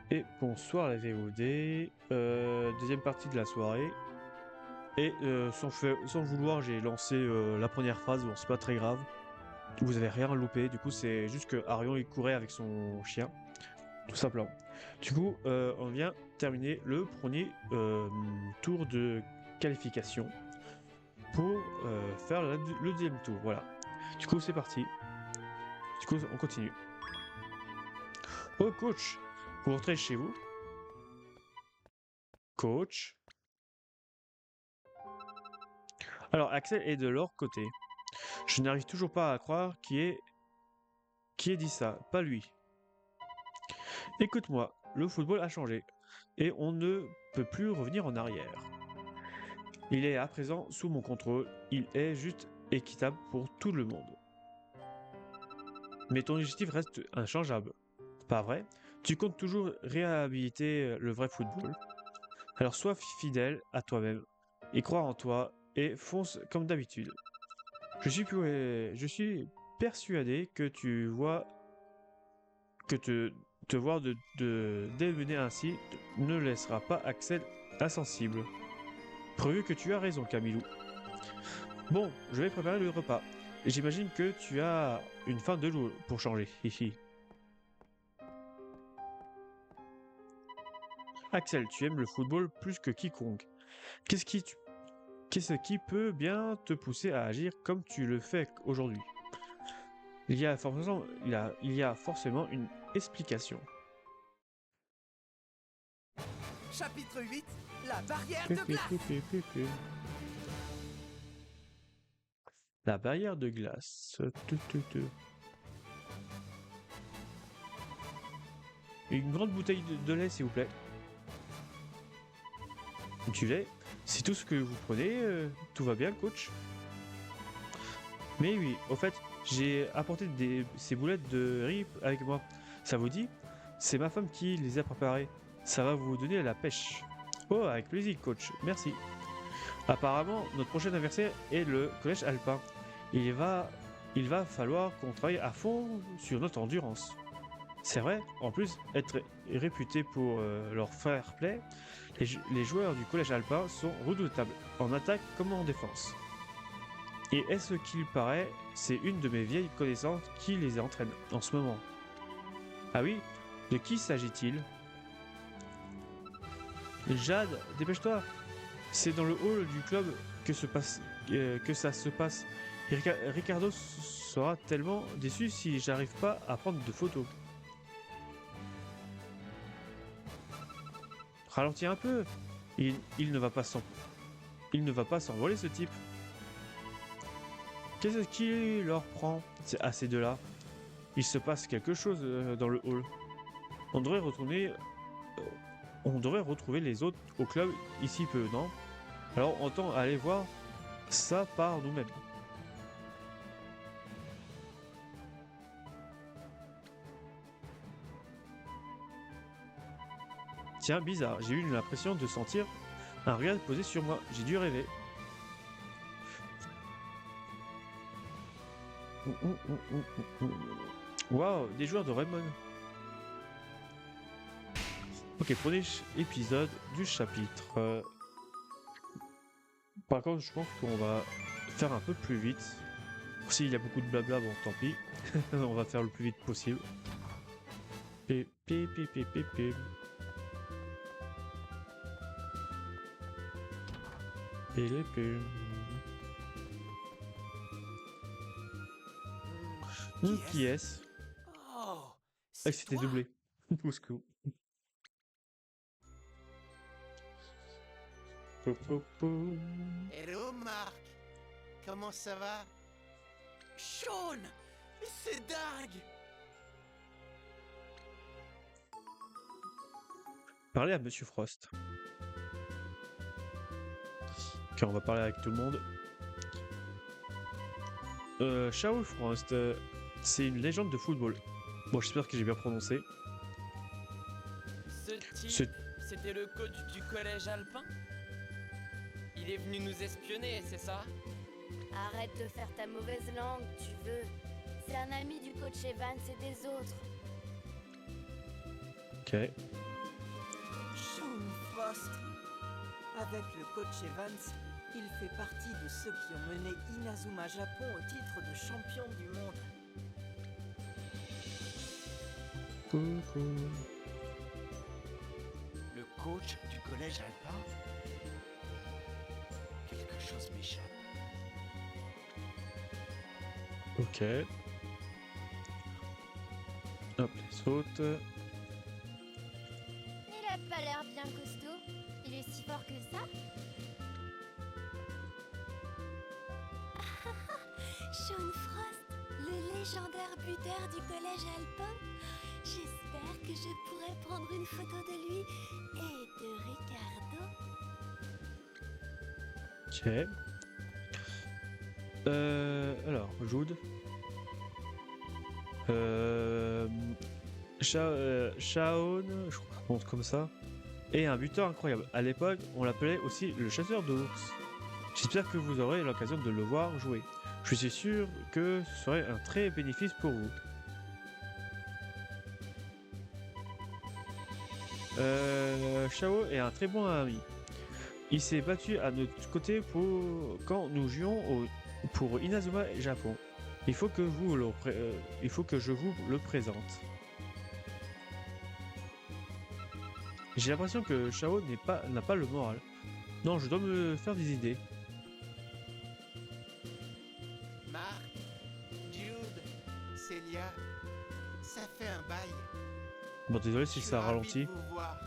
Et bonsoir la VOD, deuxième partie de la soirée. Et sans le vouloir, j'ai lancé la première phrase, bon c'est pas très grave. Vous avez rien loupé, du coup c'est juste que Arion il courait avec son chien, tout simplement. Du coup, on vient terminer le premier tour de qualification pour faire le deuxième tour, voilà. Du coup c'est parti, du coup on continue. Oh coach, vous rentrez chez vous? Coach. Alors Axel est de leur côté. Je n'arrive toujours pas à croire qui ait dit ça, pas lui. Écoute-moi, le football a changé et on ne peut plus revenir en arrière. Il est à présent sous mon contrôle, il est juste équitable pour tout le monde. Mais ton objectif reste inchangeable, pas vrai? Tu comptes toujours réhabiliter le vrai football? Alors sois fidèle à toi-même et crois en toi et fonce comme d'habitude. Je suis persuadé que tu vois que te voir de démener ainsi ne laissera pas Axel insensible. Prévu que tu as raison, Camilou. Bon, je vais préparer le repas. Et j'imagine que tu as une faim de loup pour changer. Hihi. Axel, tu aimes le football plus que quiconque. Qu'est-ce qui, tu- Qu'est-ce qui peut bien te pousser à agir comme tu le fais aujourd'hui? Il y a forcément une explication. Chapitre 8, la barrière Pu, de pu, pu, glace. pu, pu, pu. La barrière de glace. Tu, tu, tu. Une grande bouteille de lait, s'il vous plaît. Du lait, c'est tout ce que vous prenez, tout va bien, coach. Mais oui, au fait, j'ai apporté ces boulettes de riz avec moi. Ça vous dit? C'est ma femme qui les a préparées. Ça va vous donner la pêche. Oh, avec plaisir, coach. Merci. Apparemment, notre prochain adversaire est le collège alpin. Il va, il va falloir qu'on travaille à fond sur notre endurance. C'est vrai, en plus, être réputé pour leur fair play, les joueurs du collège alpin sont redoutables, en attaque comme en défense. Et est-ce qu'il paraît, c'est une de mes vieilles connaissances qui les entraîne en ce moment. Ah oui? De qui s'agit-il? Jade, dépêche-toi! C'est dans le hall du club que ça se passe. Ricardo sera tellement déçu si j'arrive pas à prendre de photos. Ralentis un peu. Il ne va pas il ne va pas s'envoler ce type. Qu'est-ce qui leur prend à ces deux-là? Il se passe quelque chose dans le hall. On devrait retourner. On devrait retrouver les autres au club ici peu, non? Alors on tend à aller voir ça par nous-mêmes. Tiens, bizarre, j'ai eu l'impression de sentir un regard posé sur moi. J'ai dû rêver. Waouh, des joueurs de Raymond. Ok, premier épisode du chapitre. Par contre, je pense qu'on va faire un peu plus vite. S'il y a beaucoup de blabla, bon, tant pis. On va faire le plus vite possible. Pip, pip, pip, pip, pip, pip. Et les pubs. Qui est-ce? Oh, Ah, c'est c'était toi. doublé. Au secours. Po, po, po. Hello, Marc. Comment ça va? Sean, c'est dingue. Parler à Monsieur Frost. Ok, on va parler avec tout le monde. Charles Frost, c'est une légende de football. Bon, j'espère que j'ai bien prononcé. Ce Ce... type, c'était le coach du collège alpin? Il est venu nous espionner, c'est ça? Arrête de faire ta mauvaise langue, tu veux. C'est un ami du coach Evans et des autres. Ok. Frost. Avec le coach Evans, il fait partie de ceux qui ont mené Inazuma Japon au titre de champion du monde. Coucou. Le coach du collège alpin? Quelque chose m'échappe. Ok. Hop, les sautes. Il a pas l'air bien costaud. Il est si fort que ça. Sean Frost, le légendaire buteur du collège alpin. J'espère que je pourrai prendre une photo de lui et de Ricardo. Ok. Alors, Jude. Shaon, je crois qu'on prononce comme ça, est un buteur incroyable. À l'époque, on l'appelait aussi le chasseur d'ours. J'espère que vous aurez l'occasion de le voir jouer. Je suis sûr que ce serait un très bénéfice pour vous. Shao est un très bon ami. Il s'est battu à notre côté quand nous jouions pour Inazuma Japon. Il faut que je vous le présente. J'ai l'impression que Shao n'a pas le moral. Non, je dois me faire des idées. Marc, Jude, Célia, ça fait un bail. Bon, désolé si Je suis ça ravi ralentit. de vous voir.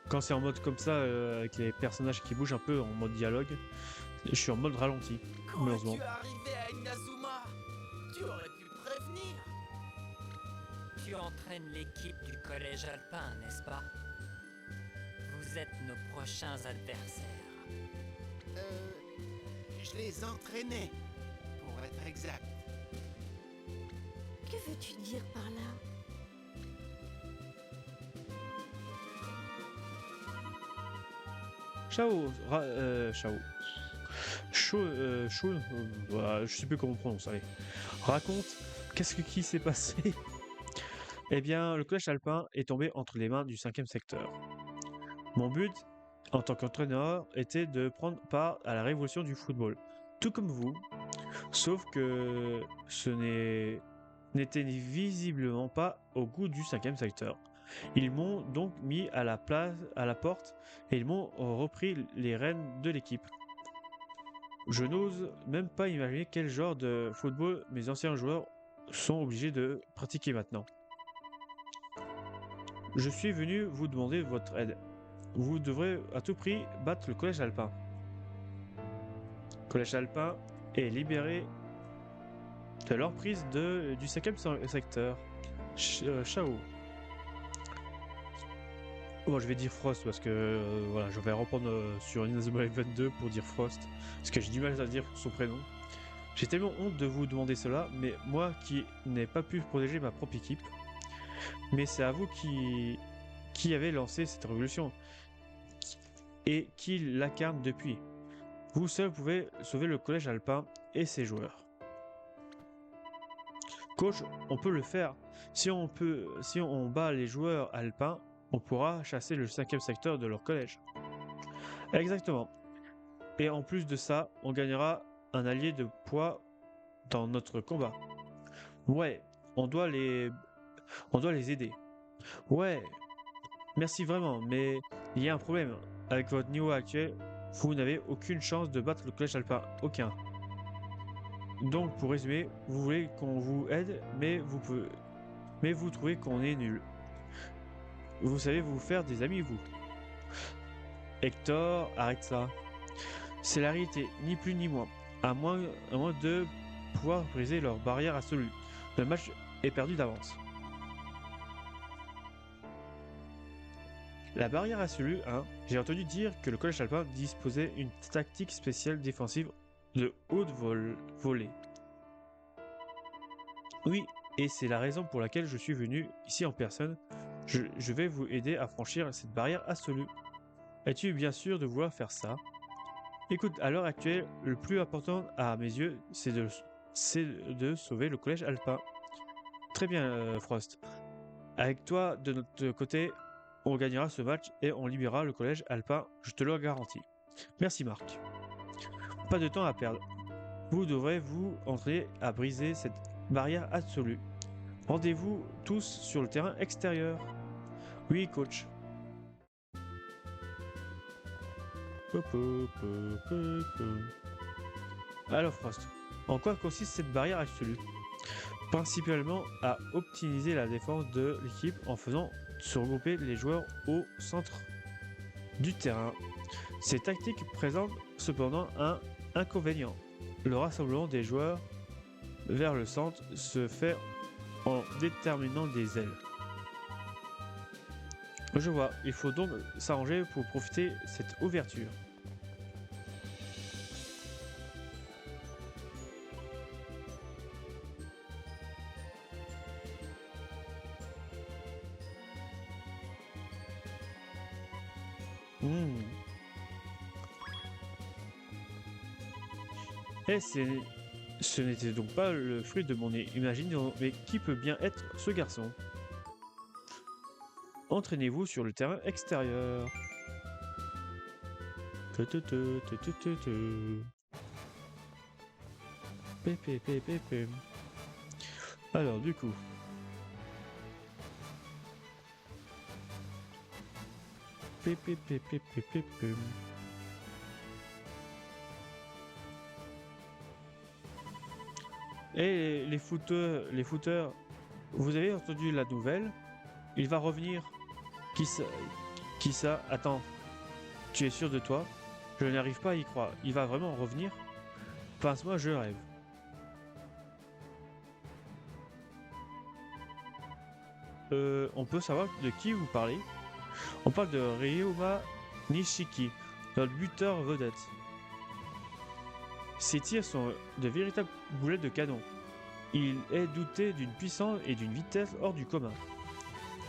Quand c'est en mode comme ça, avec les personnages qui bougent un peu en mode dialogue, je suis en mode ralenti, Comment malheureusement. es-tu arrivé à Inazuma? Tu aurais pu me prévenir. Tu entraînes l'équipe du collège alpin, n'est-ce pas? Vous êtes nos prochains adversaires. Je les entraînais, pour être exact. Que veux-tu dire par là? Shun, voilà, je sais plus comment on prononce, allez. Raconte, qui s'est passé? Eh bien, le collège alpin est tombé entre les mains du 5e secteur. Mon but, en tant qu'entraîneur, était de prendre part à la révolution du football, tout comme vous, sauf que n'était visiblement pas au goût du 5e secteur. Ils m'ont donc mis à la porte et ils m'ont repris les rênes de l'équipe. Je n'ose même pas imaginer quel genre de football mes anciens joueurs sont obligés de pratiquer maintenant. Je suis venu vous demander votre aide. Vous devrez à tout prix battre le collège alpin. Le collège alpin est libéré de l'emprise du 5e secteur. Shao. Bon, je vais dire Frost parce que voilà, je vais reprendre sur Inazuma Eleven 2 pour dire Frost parce que j'ai du mal à dire son prénom. J'ai tellement honte de vous demander cela, mais moi qui n'ai pas pu protéger ma propre équipe, mais c'est à vous qui avez lancé cette révolution et qui l'incarne depuis. Vous seul pouvez sauver le collège alpin et ses joueurs. Coach, on peut le faire. Si on bat les joueurs alpins, on pourra chasser le 5e secteur de leur collège. Exactement. Et en plus de ça, on gagnera un allié de poids dans notre combat. Ouais, on doit les aider. Ouais, merci vraiment, mais il y a un problème. Avec votre niveau actuel, vous n'avez aucune chance de battre le collège alpin. Aucun. Donc, pour résumer, vous voulez qu'on vous aide, mais vous trouvez qu'on est nul. Vous savez vous faire des amis, vous. Hector, arrête ça. C'est la réalité, ni plus ni moins. À moins de pouvoir briser leur barrière absolue. Le match est perdu d'avance. La barrière absolue, hein. J'ai entendu dire que le collège alpin disposait d'une tactique spéciale défensive de haute volée. Oui, et c'est la raison pour laquelle je suis venu ici en personne. Je vais vous aider à franchir cette barrière absolue. Es-tu bien sûr de vouloir faire ça? Écoute, à l'heure actuelle, le plus important à mes yeux, c'est de sauver le collège alpin. Très bien, Frost. Avec toi de notre côté, on gagnera ce match et on libérera le collège alpin, je te le garantis. Merci Marc. Pas de temps à perdre. Vous devrez vous entraîner à briser cette barrière absolue. Rendez-vous tous sur le terrain extérieur. Oui, coach. Alors Frost, en quoi consiste cette barrière absolue? Principalement à optimiser la défense de l'équipe en faisant se regrouper les joueurs au centre du terrain. Ces tactiques présentent cependant un inconvénient. Le rassemblement des joueurs vers le centre se fait en déterminant des ailes. Je vois, il faut donc s'arranger pour profiter de cette ouverture. Et ce n'était donc pas le fruit de mon imagination, mais qui peut bien être ce garçon? Entraînez-vous sur le terrain extérieur. Alors du coup. Et les footeurs, vous avez entendu la nouvelle? Il va revenir. Qui ça? Attends. Tu es sûr de toi? Je n'arrive pas à y croire. Il va vraiment revenir? Pince-moi, je rêve. On peut savoir de qui vous parlez? On parle de Ryoma Nishiki, notre buteur vedette. Ses tirs sont de véritables boulettes de canon. Il est doté d'une puissance et d'une vitesse hors du commun.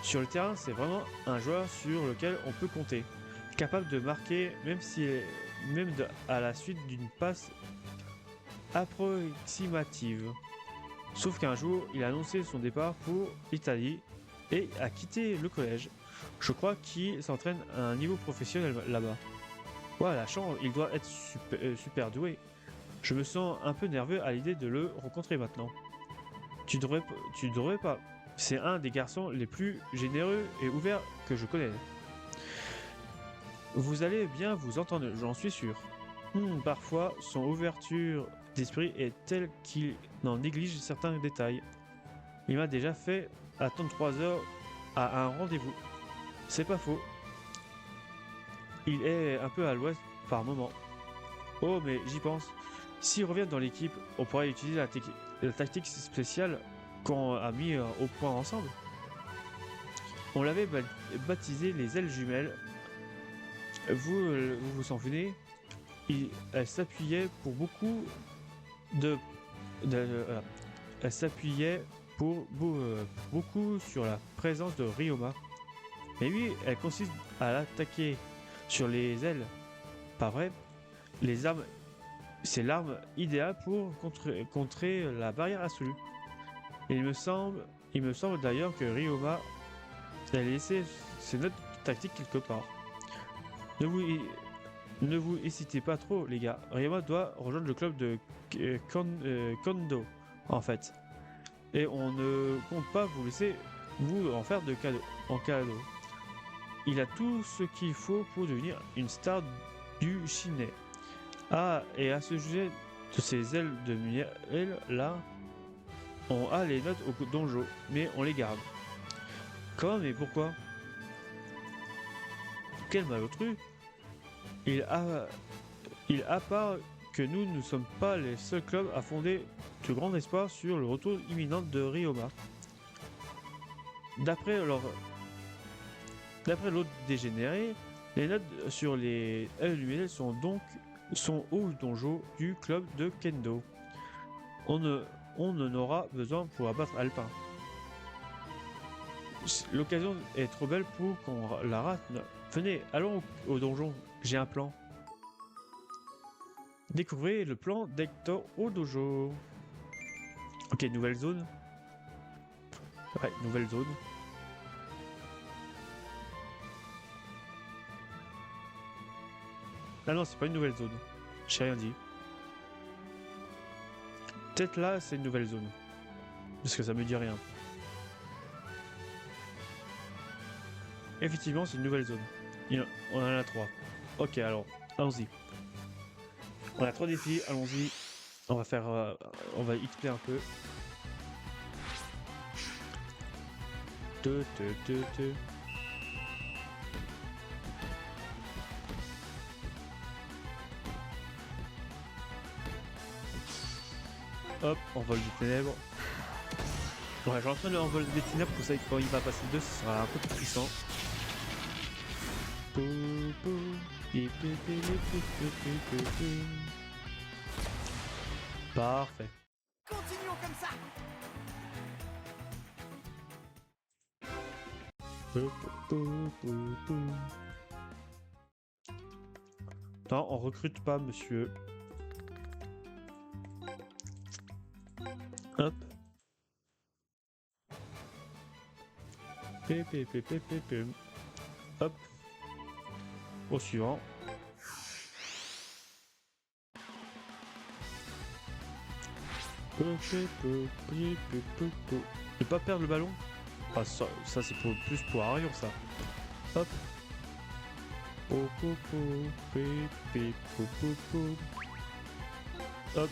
Sur le terrain, c'est vraiment un joueur sur lequel on peut compter, capable de marquer à la suite d'une passe approximative. Sauf qu'un jour, il a annoncé son départ pour l'Italie et a quitté le collège. Je crois qu'il s'entraîne à un niveau professionnel là-bas. Ouais, la chance, il doit être super doué. Je me sens un peu nerveux à l'idée de le rencontrer maintenant. Tu devrais pas. C'est un des garçons les plus généreux et ouverts que je connais. Vous allez bien vous entendre, j'en suis sûr. Parfois, son ouverture d'esprit est telle qu'il n'en néglige certains détails. Il m'a déjà fait attendre 3 heures à un rendez-vous. C'est pas faux. Il est un peu à l'ouest par moment. Oh, mais j'y pense. S'il revient dans l'équipe, on pourrait utiliser la tactique spéciale qu'on a mis au point ensemble. On l'avait baptisé les ailes jumelles. Vous vous en souvenez? Elle s'appuyait pour beaucoup elle s'appuyait pour beaucoup sur la présence de Ryoma. Mais oui, elle consiste à l'attaquer sur les ailes. Pas vrai? Les armes, c'est l'arme idéale pour contrer la barrière absolue. Il me semble d'ailleurs que Ryoma a laissé ses notes tactiques quelque part. Ne vous hésitez pas trop, les gars. Ryoma doit rejoindre le club de Kondo, en fait. Et on ne compte pas vous laisser vous en faire en cadeau. Il a tout ce qu'il faut pour devenir une star du Shiné. Ah, et à ce sujet de ces ailes de miel là, on a les notes au donjo, mais on les garde. Comment, mais pourquoi? Quel malotru! Il a part que nous ne sommes pas les seuls clubs à fonder de grands espoirs sur le retour imminent de Ryoma. D'après l'autre dégénéré, les notes sur les ailes du miel sont au donjo du club de Kendo. On en aura besoin pour abattre Alpin. L'occasion est trop belle pour qu'on la rate. Venez, allons au donjon, j'ai un plan. Découvrez le plan d'Hector au dojo. Ok, nouvelle zone. Ouais, nouvelle zone. Ah non, c'est pas une nouvelle zone. J'ai rien dit. Peut-être là, c'est une nouvelle zone. Parce que ça me dit rien. Effectivement, c'est une nouvelle zone. On en a 3. Ok, alors, allons-y. On a 3 défis, allons-y. On va faire... on va XP un peu. Hop, envol des ténèbres. Ouais, j'ai en train de l'envol des ténèbres, pour ça que quand il va passer 2, ce sera un peu plus puissant. Parfait. Continuons comme ça. Non, on recrute pas, monsieur. Hop. Hop. Au suivant. Ne pas perdre le ballon. Ah, ça c'est plus pour Arion, ça. Hop. Hop,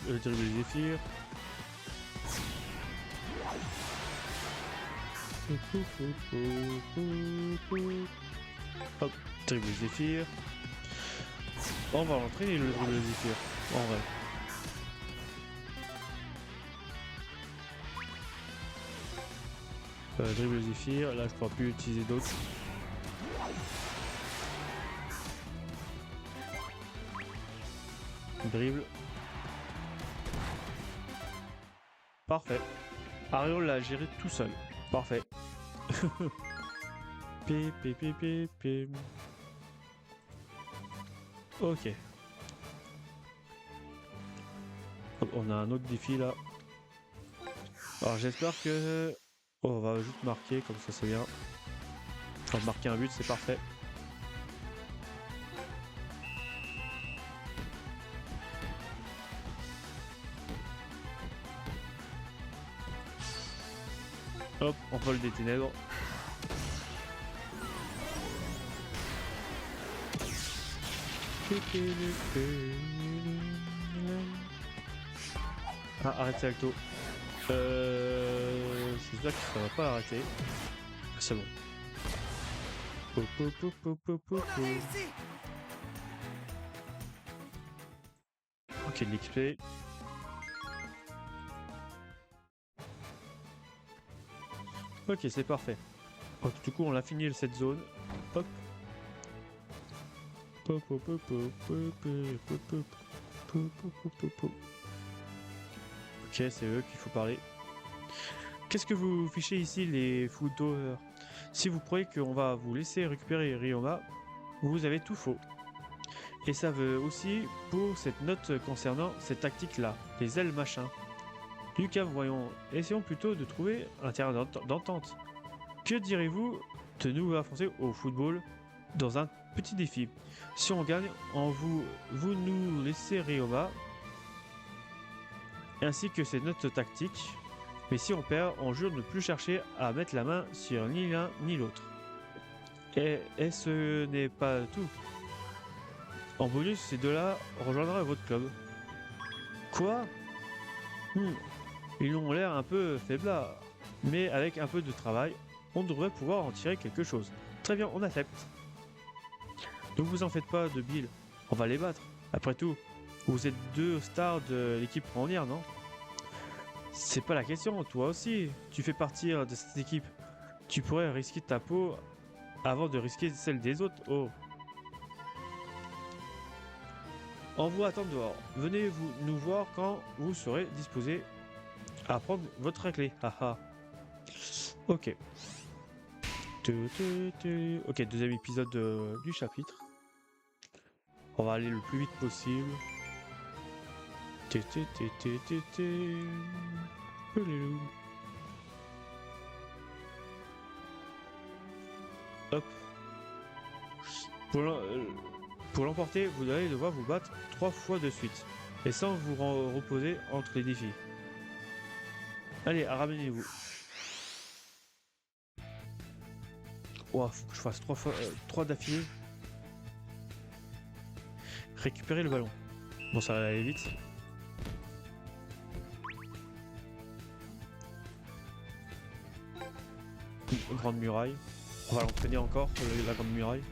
le dribble des zéphyrs. Hop, dribble des zéphyrs. On va l'entraîner le dribble des zéphyrs. En vrai. Dribble des zéphyrs. Là, je pourrais plus utiliser d'autres. Dribble. Parfait. Arion l'a géré tout seul. Parfait. Ok. On a un autre défi là. Alors j'espère que... Oh, on va juste marquer, comme ça c'est bien. Enfin, marquer un but, c'est parfait. Hop, on vole des ténèbres. Ah, arrêtez Alto. J'espère que ça va pas arrêter. C'est bon. On a réussi. Ok, de l'XP. Ok, c'est parfait. Donc, du coup, on a fini cette zone. Hop. Ok, c'est eux qu'il faut parler. Qu'est-ce que vous fichez ici, les footballeurs? Si vous croyez qu'on va vous laisser récupérer Ryoma, vous avez tout faux. Et ça veut aussi pour cette note concernant cette tactique-là, les ailes machin. Lucas, voyons, essayons plutôt de trouver un terrain d'entente. Que direz-vous de nous affronter au football dans un petit défi? Si on gagne, vous nous laissez Ryoma, ainsi que ses notes tactiques. Mais si on perd, on jure de ne plus chercher à mettre la main sur ni l'un ni l'autre. Et ce n'est pas tout. En bonus, ces deux-là rejoindraient votre club. Quoi? Ils ont l'air un peu faiblards. Mais avec un peu de travail, on devrait pouvoir en tirer quelque chose. Très bien, on accepte. Ne vous en faites pas de Bill, on va les battre. Après tout, vous êtes deux stars de l'équipe première, non? C'est pas la question, toi aussi, tu fais partie de cette équipe. Tu pourrais risquer ta peau avant de risquer celle des autres, oh. On vous attend dehors. Venez nous voir quand vous serez disposé à prendre votre clé. Haha. Ok. Ok, deuxième épisode du chapitre. On va aller le plus vite possible. Hop. Pour l'emporter, vous allez devoir vous battre 3 fois de suite, et sans vous reposer entre les défis. Allez, ramenez-vous. Ouah, faut que je fasse 3 d'affilée. Récupérer le ballon. Bon, ça va aller vite. Une grande muraille. On va l'entraîner encore, la grande muraille.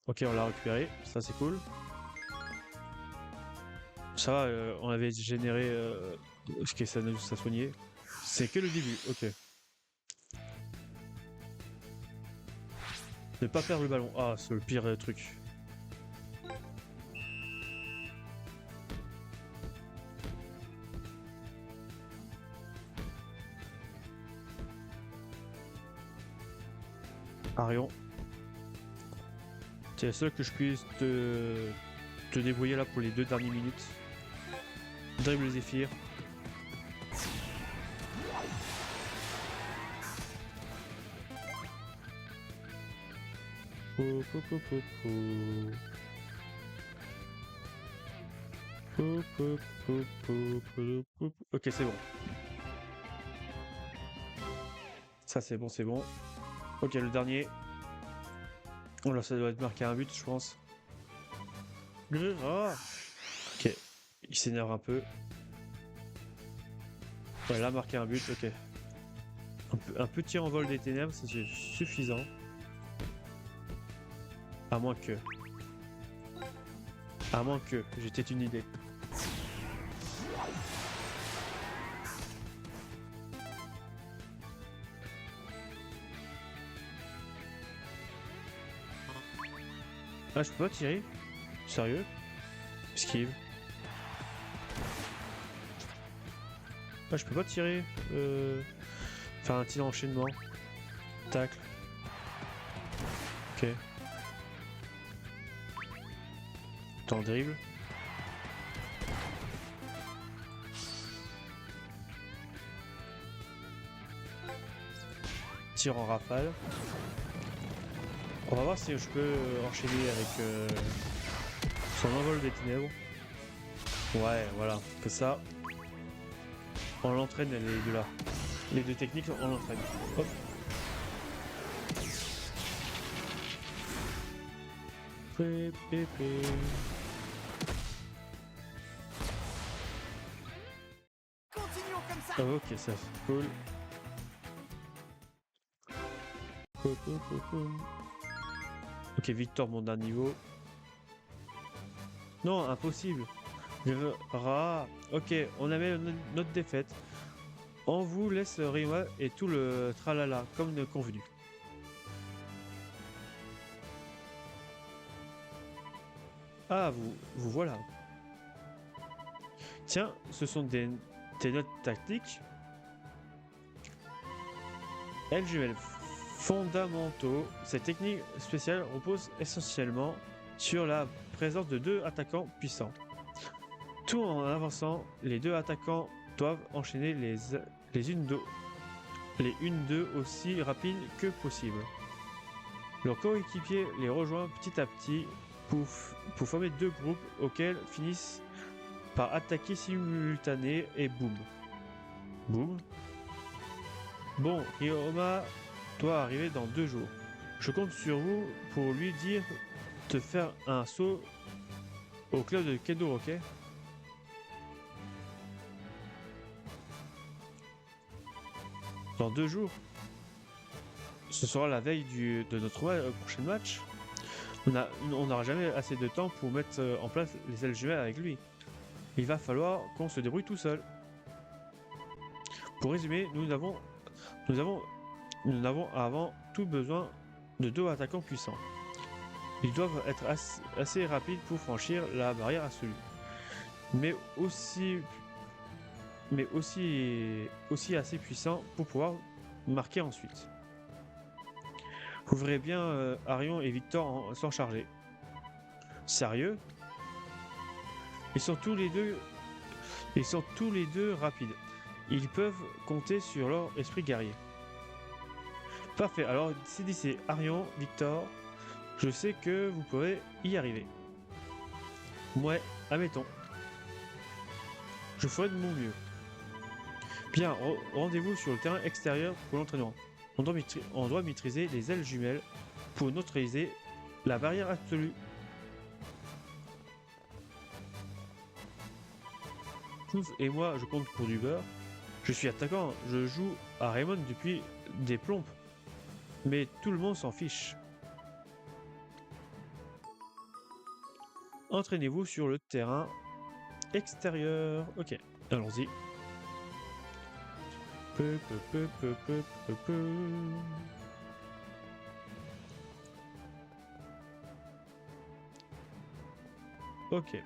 Ok, on l'a récupéré, ça c'est cool. Ça va, on avait généré ce que ça nous a soigné. C'est que le début, ok. Ne pas perdre le ballon, ah c'est le pire truc. Arion. C'est le seul que je puisse te débrouiller là pour les 2 dernières minutes. Dribble Zéphyr. Ok, c'est bon. Ça c'est bon, c'est bon. Ok, le dernier. Oh là, ça doit être marqué un but, je pense. Ah ok, il s'énerve un peu. Ouais, là, marqué un but, ok. Un petit envol des ténèbres, c'est suffisant. À moins que... j'ai peut-être une idée. Ah, je peux pas tirer? Sérieux? Esquive. Ah, je peux pas tirer. Faire un tir d'enchaînement. Tacle. Ok. Attends, dribble. Tir en rafale. On va voir si je peux enchaîner avec son envol des ténèbres. Ouais, voilà, que ça. On l'entraîne les deux là. Les 2 techniques, on l'entraîne. Hop. Continuons comme ça. Ah, ok, ça c'est cool. Ok, Victor monte d'un niveau. Non, impossible. Ok, on avait notre défaite. On vous laisse Rima et tout le tralala, comme convenu. Ah, vous voilà. Tiens, ce sont tes notes tactiques. LGL fondamentaux. Cette technique spéciale repose essentiellement sur la présence de 2 attaquants puissants. Tout en avançant, les 2 attaquants doivent enchaîner les une-deux aussi rapides que possible. Leur coéquipier les rejoint petit à petit pour former 2 groupes auxquels finissent par attaquer simultané et boum. Boum. Bon, Ryoma doit arriver dans 2 jours. Je compte sur vous pour lui dire de faire un saut au club de Kendo, ok? Dans 2 jours. Ce sera la veille de notre prochain match. On n'aura jamais assez de temps pour mettre en place les ailes jumelles avec lui. Il va falloir qu'on se débrouille tout seul. Pour résumer, nous n'avons avant tout besoin de 2 attaquants puissants. Ils doivent être assez rapides pour franchir la barrière absolue, mais aussi assez puissants pour pouvoir marquer ensuite. Vous verrez bien Arion et Victor s'en charger. Sérieux? Ils sont tous les deux rapides. Ils peuvent compter sur leur esprit guerrier. Parfait, alors CDC, Arion, Victor, je sais que vous pourrez y arriver. Ouais, admettons. Je ferai de mon mieux. Bien, rendez-vous sur le terrain extérieur pour l'entraînement. On doit maîtriser les ailes jumelles pour neutraliser la barrière absolue. Pouf et moi, je compte pour du beurre. Je suis attaquant, je joue à Raymond depuis des plombes. Mais tout le monde s'en fiche. Entraînez-vous sur le terrain extérieur. Ok, allons-y. Ok.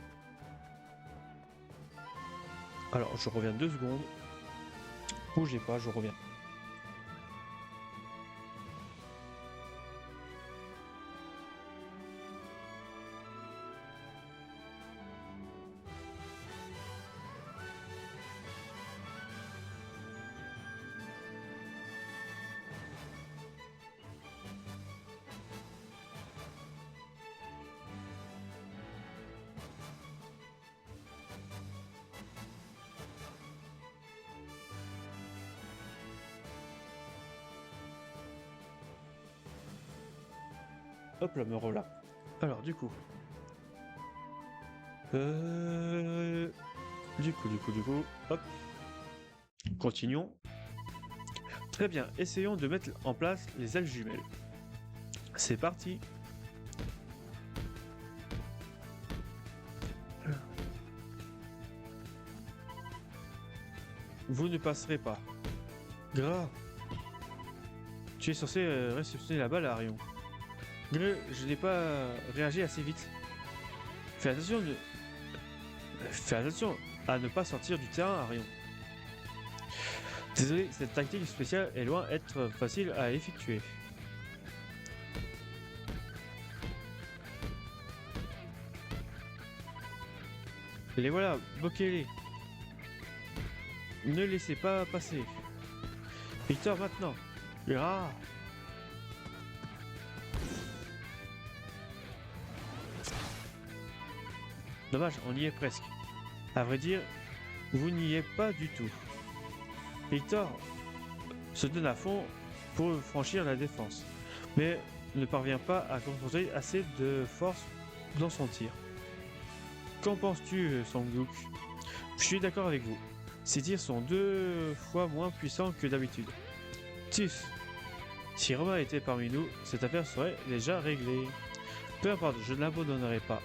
Alors, je reviens 2 secondes. Bougez pas, je reviens. Hop là, me voilà. Alors, du coup. Du coup. Hop. Continuons. Très bien, essayons de mettre en place les ailes jumelles. C'est parti. Vous ne passerez pas. Gras. Tu es censé réceptionner la balle à Arion. Je n'ai pas réagi assez vite. Fais attention à ne pas sortir du terrain, Arion. Désolé, cette tactique spéciale est loin d'être facile à effectuer. Les voilà, bloquez-les. Ne laissez pas passer. Victor, maintenant. Ah. Dommage, on y est presque. À vrai dire, vous n'y êtes pas du tout. Victor se donne à fond pour franchir la défense, mais ne parvient pas à concentrer assez de force dans son tir. Qu'en penses-tu, Sanglook? Je suis d'accord avec vous. Ces tirs sont 2 fois moins puissants que d'habitude. Tus, si Romain était parmi nous, cette affaire serait déjà réglée. Peu importe, je ne l'abandonnerai pas.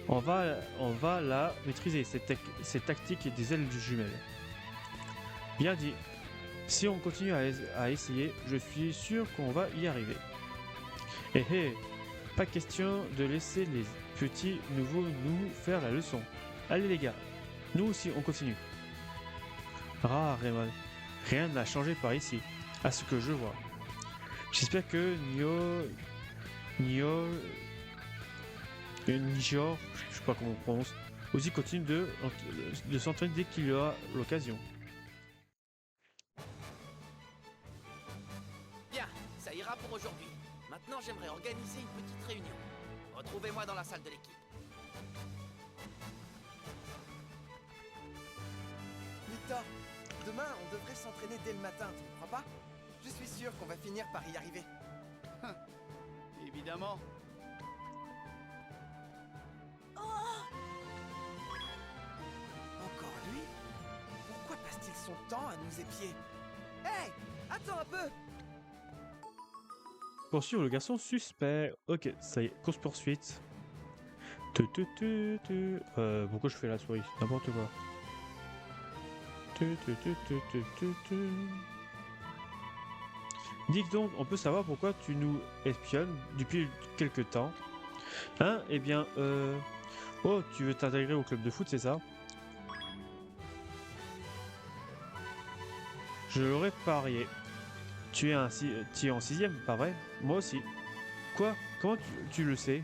On va la maîtriser, cette tactique des ailes jumelles. Bien dit. Si on continue à essayer, je suis sûr qu'on va y arriver. Pas question de laisser les petits nouveaux nous faire la leçon. Allez les gars, nous aussi on continue. Raymond, rien n'a changé par ici, à ce que je vois. J'espère que Njor, je sais pas comment on prononce, aussi continue de s'entraîner dès qu'il y aura l'occasion. Bien, ça ira pour aujourd'hui. Maintenant, j'aimerais organiser une petite réunion. Retrouvez-moi dans la salle de l'équipe. Victor, demain, on devrait s'entraîner dès le matin, tu ne crois pas? Je suis sûr qu'on va finir par y arriver. Évidemment. Encore lui? Pourquoi passe-t-il son temps à nous épier? Hey! Attends un peu! Poursuivre le garçon suspect. Ok, ça y est, course poursuite. Pourquoi je fais la souris? N'importe quoi. Dis donc, on peut savoir pourquoi tu nous espionnes depuis quelque temps? Hein? Eh bien, oh, tu veux t'intégrer au club de foot, c'est ça? Je l'aurais parié. Tu es en 6ème, pas vrai? Moi aussi. Quoi? Comment tu le sais?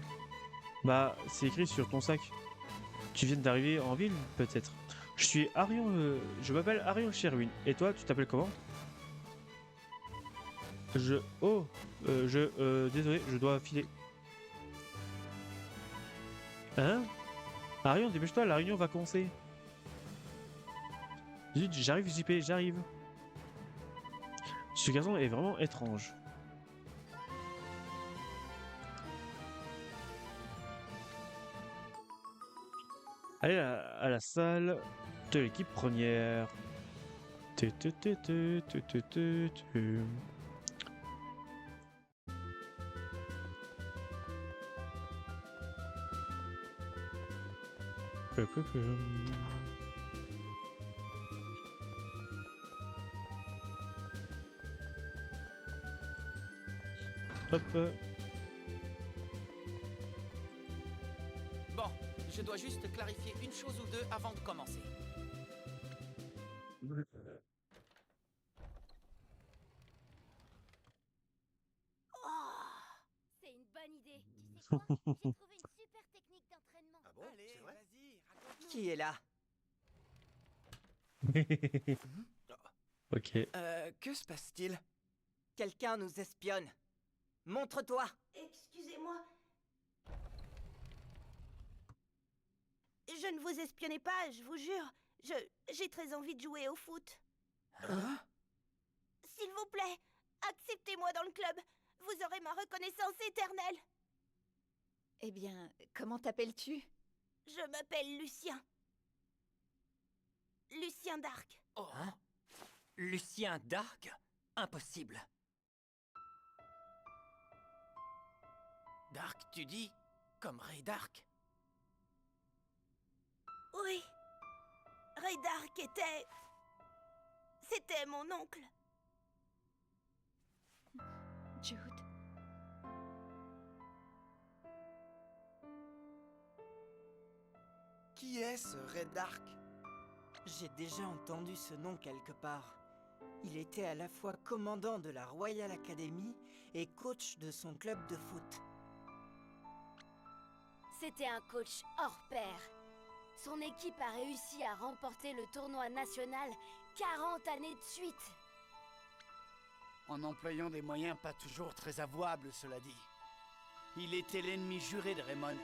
Bah, c'est écrit sur ton sac. Tu viens d'arriver en ville, peut-être? Je suis Arion, je m'appelle Arion Sherwin. Et toi, tu t'appelles comment? Oh, désolé, je dois filer. Hein? Arion, dépêche-toi, la réunion va commencer. Zut, j'arrive, JP, j'arrive. Ce garçon est vraiment étrange. Allez à la salle de l'équipe première. Tu, tu, tu, tu, tu, tu, tu, tu. Hop. Bon, je dois juste clarifier une chose ou deux avant de commencer. C'est une bonne idée. Tu sais quoi? J'ai trouvé une super technique d'entraînement. Ah bon? Allez, C'est vrai? vas-y, raconte-nous. Qui est là? Ok. Que se passe-t-il? Quelqu'un nous espionne. Montre-toi. Excusez-moi. Je ne vous espionnais pas, je vous jure. J'ai très envie de jouer au foot. Hein? S'il vous plaît, acceptez-moi dans le club. Vous aurez ma reconnaissance éternelle. Eh bien, comment t'appelles-tu? Je m'appelle Lucien. Lucien d'Arc. Oh, Hein? Lucien d'Arc? Impossible. Dark, tu dis? Comme Ray Dark? Oui. Ray d'Arc était... C'était mon oncle. Jude. Qui est ce Ray Dark? J'ai déjà entendu ce nom quelque part. Il était à la fois commandant de la Royal Academy et coach de son club de foot. C'était un coach hors pair. Son équipe a réussi à remporter le tournoi national 40 années de suite. En employant des moyens pas toujours très avouables, cela dit. Il était l'ennemi juré de Raymond.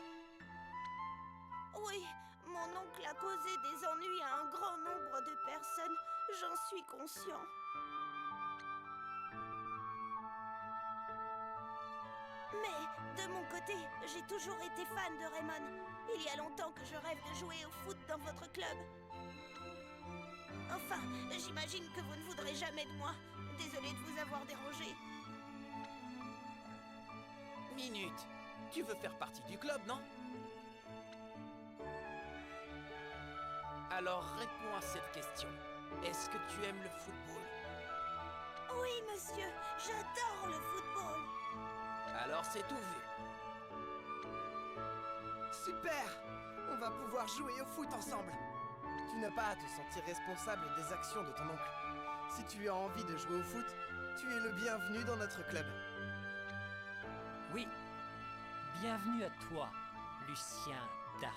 Oui, mon oncle a causé des ennuis à un grand nombre de personnes, j'en suis conscient. Mais, de mon côté, j'ai toujours été fan de Raymond. Il y a longtemps que je rêve de jouer au foot dans votre club. Enfin, j'imagine que vous ne voudrez jamais de moi. Désolée de vous avoir dérangé. Minute. Tu veux faire partie du club, non? Alors réponds à cette question. Est-ce que tu aimes le football? Oui, monsieur, j'adore le football. Alors c'est tout vu. Super! On va pouvoir jouer au foot ensemble. Tu n'as pas à te sentir responsable des actions de ton oncle. Si tu as envie de jouer au foot, tu es le bienvenu dans notre club. Oui. Bienvenue à toi, Lucien d'Arc.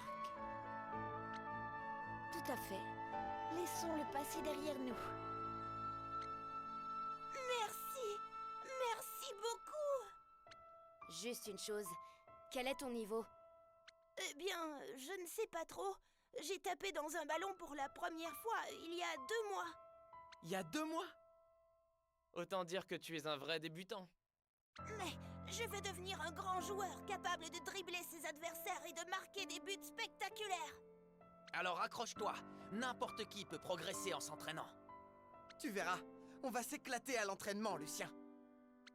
Tout à fait. Laissons le passé derrière nous. Merci. Merci beaucoup. Juste une chose, quel est ton niveau? Eh bien, je ne sais pas trop. J'ai tapé dans un ballon pour la première fois il y a 2 mois. Il y a 2 mois? Autant dire que tu es un vrai débutant. Mais je veux devenir un grand joueur capable de dribbler ses adversaires et de marquer des buts spectaculaires. Alors accroche-toi. N'importe qui peut progresser en s'entraînant. Tu verras, on va s'éclater à l'entraînement, Lucien.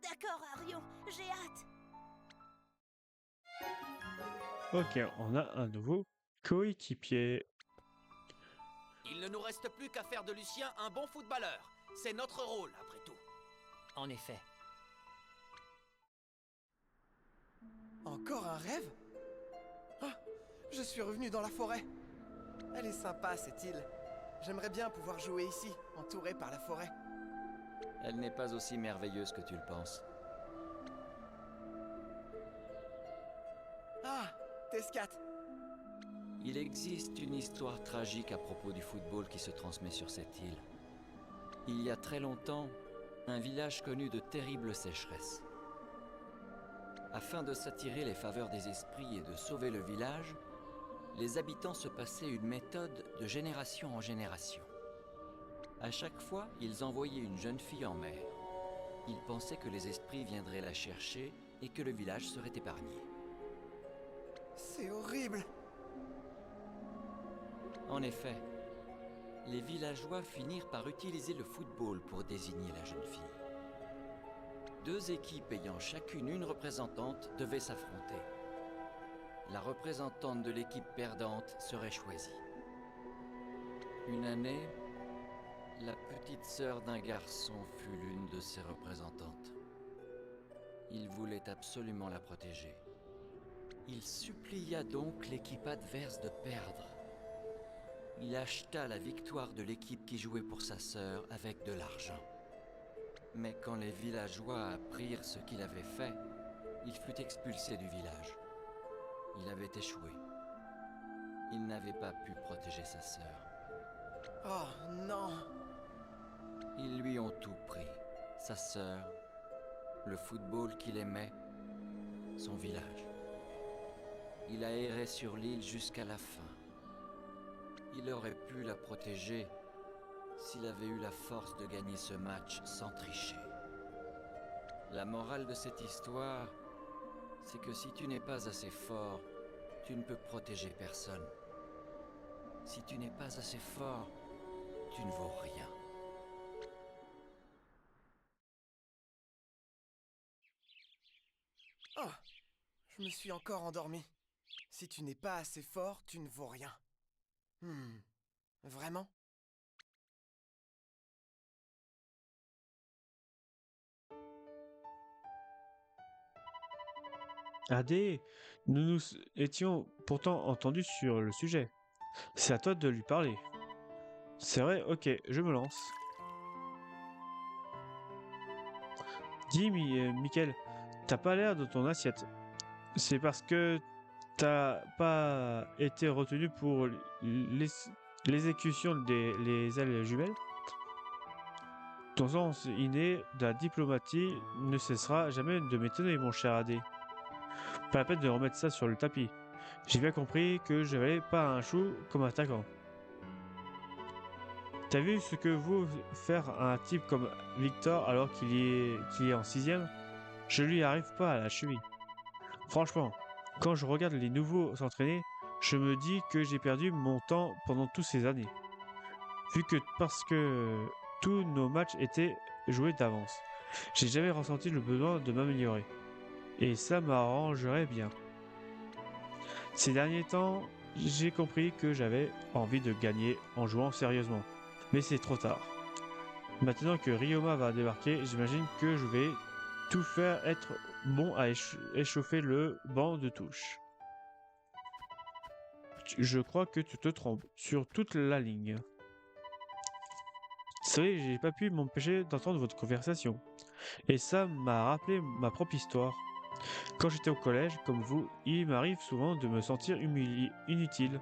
D'accord, Arion, j'ai hâte. Ok, on a un nouveau coéquipier. Il ne nous reste plus qu'à faire de Lucien un bon footballeur. C'est notre rôle, après tout. En effet. Encore un rêve? Ah, je suis revenu dans la forêt. Elle est sympa, cette île. J'aimerais bien pouvoir jouer ici, entouré par la forêt. Elle n'est pas aussi merveilleuse que tu le penses. Ah, Tescat. Il existe une histoire tragique à propos du football qui se transmet sur cette île. Il y a très longtemps, un village connu de terribles sécheresses. Afin de s'attirer les faveurs des esprits et de sauver le village, les habitants se passaient une méthode de génération en génération. À chaque fois, ils envoyaient une jeune fille en mer. Ils pensaient que les esprits viendraient la chercher et que le village serait épargné. C'est horrible. En effet, les villageois finirent par utiliser le football pour désigner la jeune fille. Deux équipes ayant chacune une représentante devaient s'affronter. La représentante de l'équipe perdante serait choisie. Une année, la petite sœur d'un garçon fut l'une de ses représentantes. Il voulait absolument la protéger. Il supplia donc l'équipe adverse de perdre. Il acheta la victoire de l'équipe qui jouait pour sa sœur avec de l'argent. Mais quand les villageois apprirent ce qu'il avait fait, il fut expulsé du village. Il avait échoué. Il n'avait pas pu protéger sa sœur. Oh non! Ils lui ont tout pris. Sa sœur, le football qu'il aimait, son village. Il a erré sur l'île jusqu'à la fin. Il aurait pu la protéger s'il avait eu la force de gagner ce match sans tricher. La morale de cette histoire, c'est que si tu n'es pas assez fort, tu ne peux protéger personne. Si tu n'es pas assez fort, tu ne vaux rien. Oh, je me suis encore endormi. Si tu n'es pas assez fort, tu ne vaux rien. Vraiment? Adé, nous nous étions pourtant entendus sur le sujet. C'est à toi de lui parler. C'est vrai, ok, je me lance. Dis, Mickaël, t'as pas l'air de ton assiette. C'est parce que t'as pas été retenu pour l'exécution des ailes jumelles? Ton sens inné de la diplomatie ne cessera jamais de m'étonner, mon cher Adé. Pas la peine de remettre ça sur le tapis. J'ai bien compris que je valais pas un chou comme attaquant. T'as vu ce que vaut faire un type comme Victor alors qu'il est en 6ème? Je lui arrive pas à la cheville. Franchement, quand je regarde les nouveaux s'entraîner, je me dis que j'ai perdu mon temps pendant toutes ces années. Parce que tous nos matchs étaient joués d'avance. J'ai jamais ressenti le besoin de m'améliorer. Et ça m'arrangerait bien. Ces derniers temps, j'ai compris que j'avais envie de gagner en jouant sérieusement. Mais c'est trop tard. Maintenant que Ryoma va débarquer, j'imagine que je vais tout faire être bon à échauffer le banc de touche. Je crois que tu te trompes sur toute la ligne. C'est vrai, j'ai pas pu m'empêcher d'entendre votre conversation. Et ça m'a rappelé ma propre histoire. Quand j'étais au collège, comme vous, il m'arrive souvent de me sentir inutile.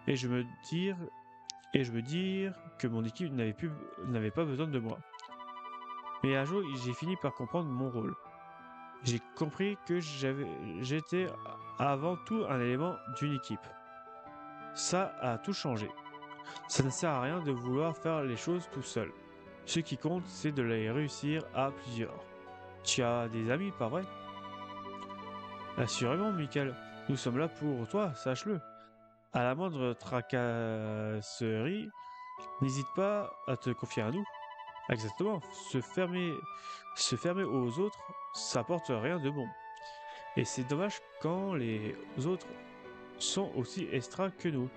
Et je me dire que mon équipe n'avait pas besoin de moi. Mais un jour, j'ai fini par comprendre mon rôle. J'ai compris que j'étais avant tout un élément d'une équipe. Ça a tout changé. Ça ne sert à rien de vouloir faire les choses tout seul. Ce qui compte, c'est de les réussir à plusieurs. Tu as des amis, pas vrai? Assurément, Michael. Nous sommes là pour toi, sache-le. À la moindre tracasserie, n'hésite pas à te confier à nous. Exactement. Se fermer aux autres, ça porte rien de bon. Et c'est dommage quand les autres sont aussi extra que nous.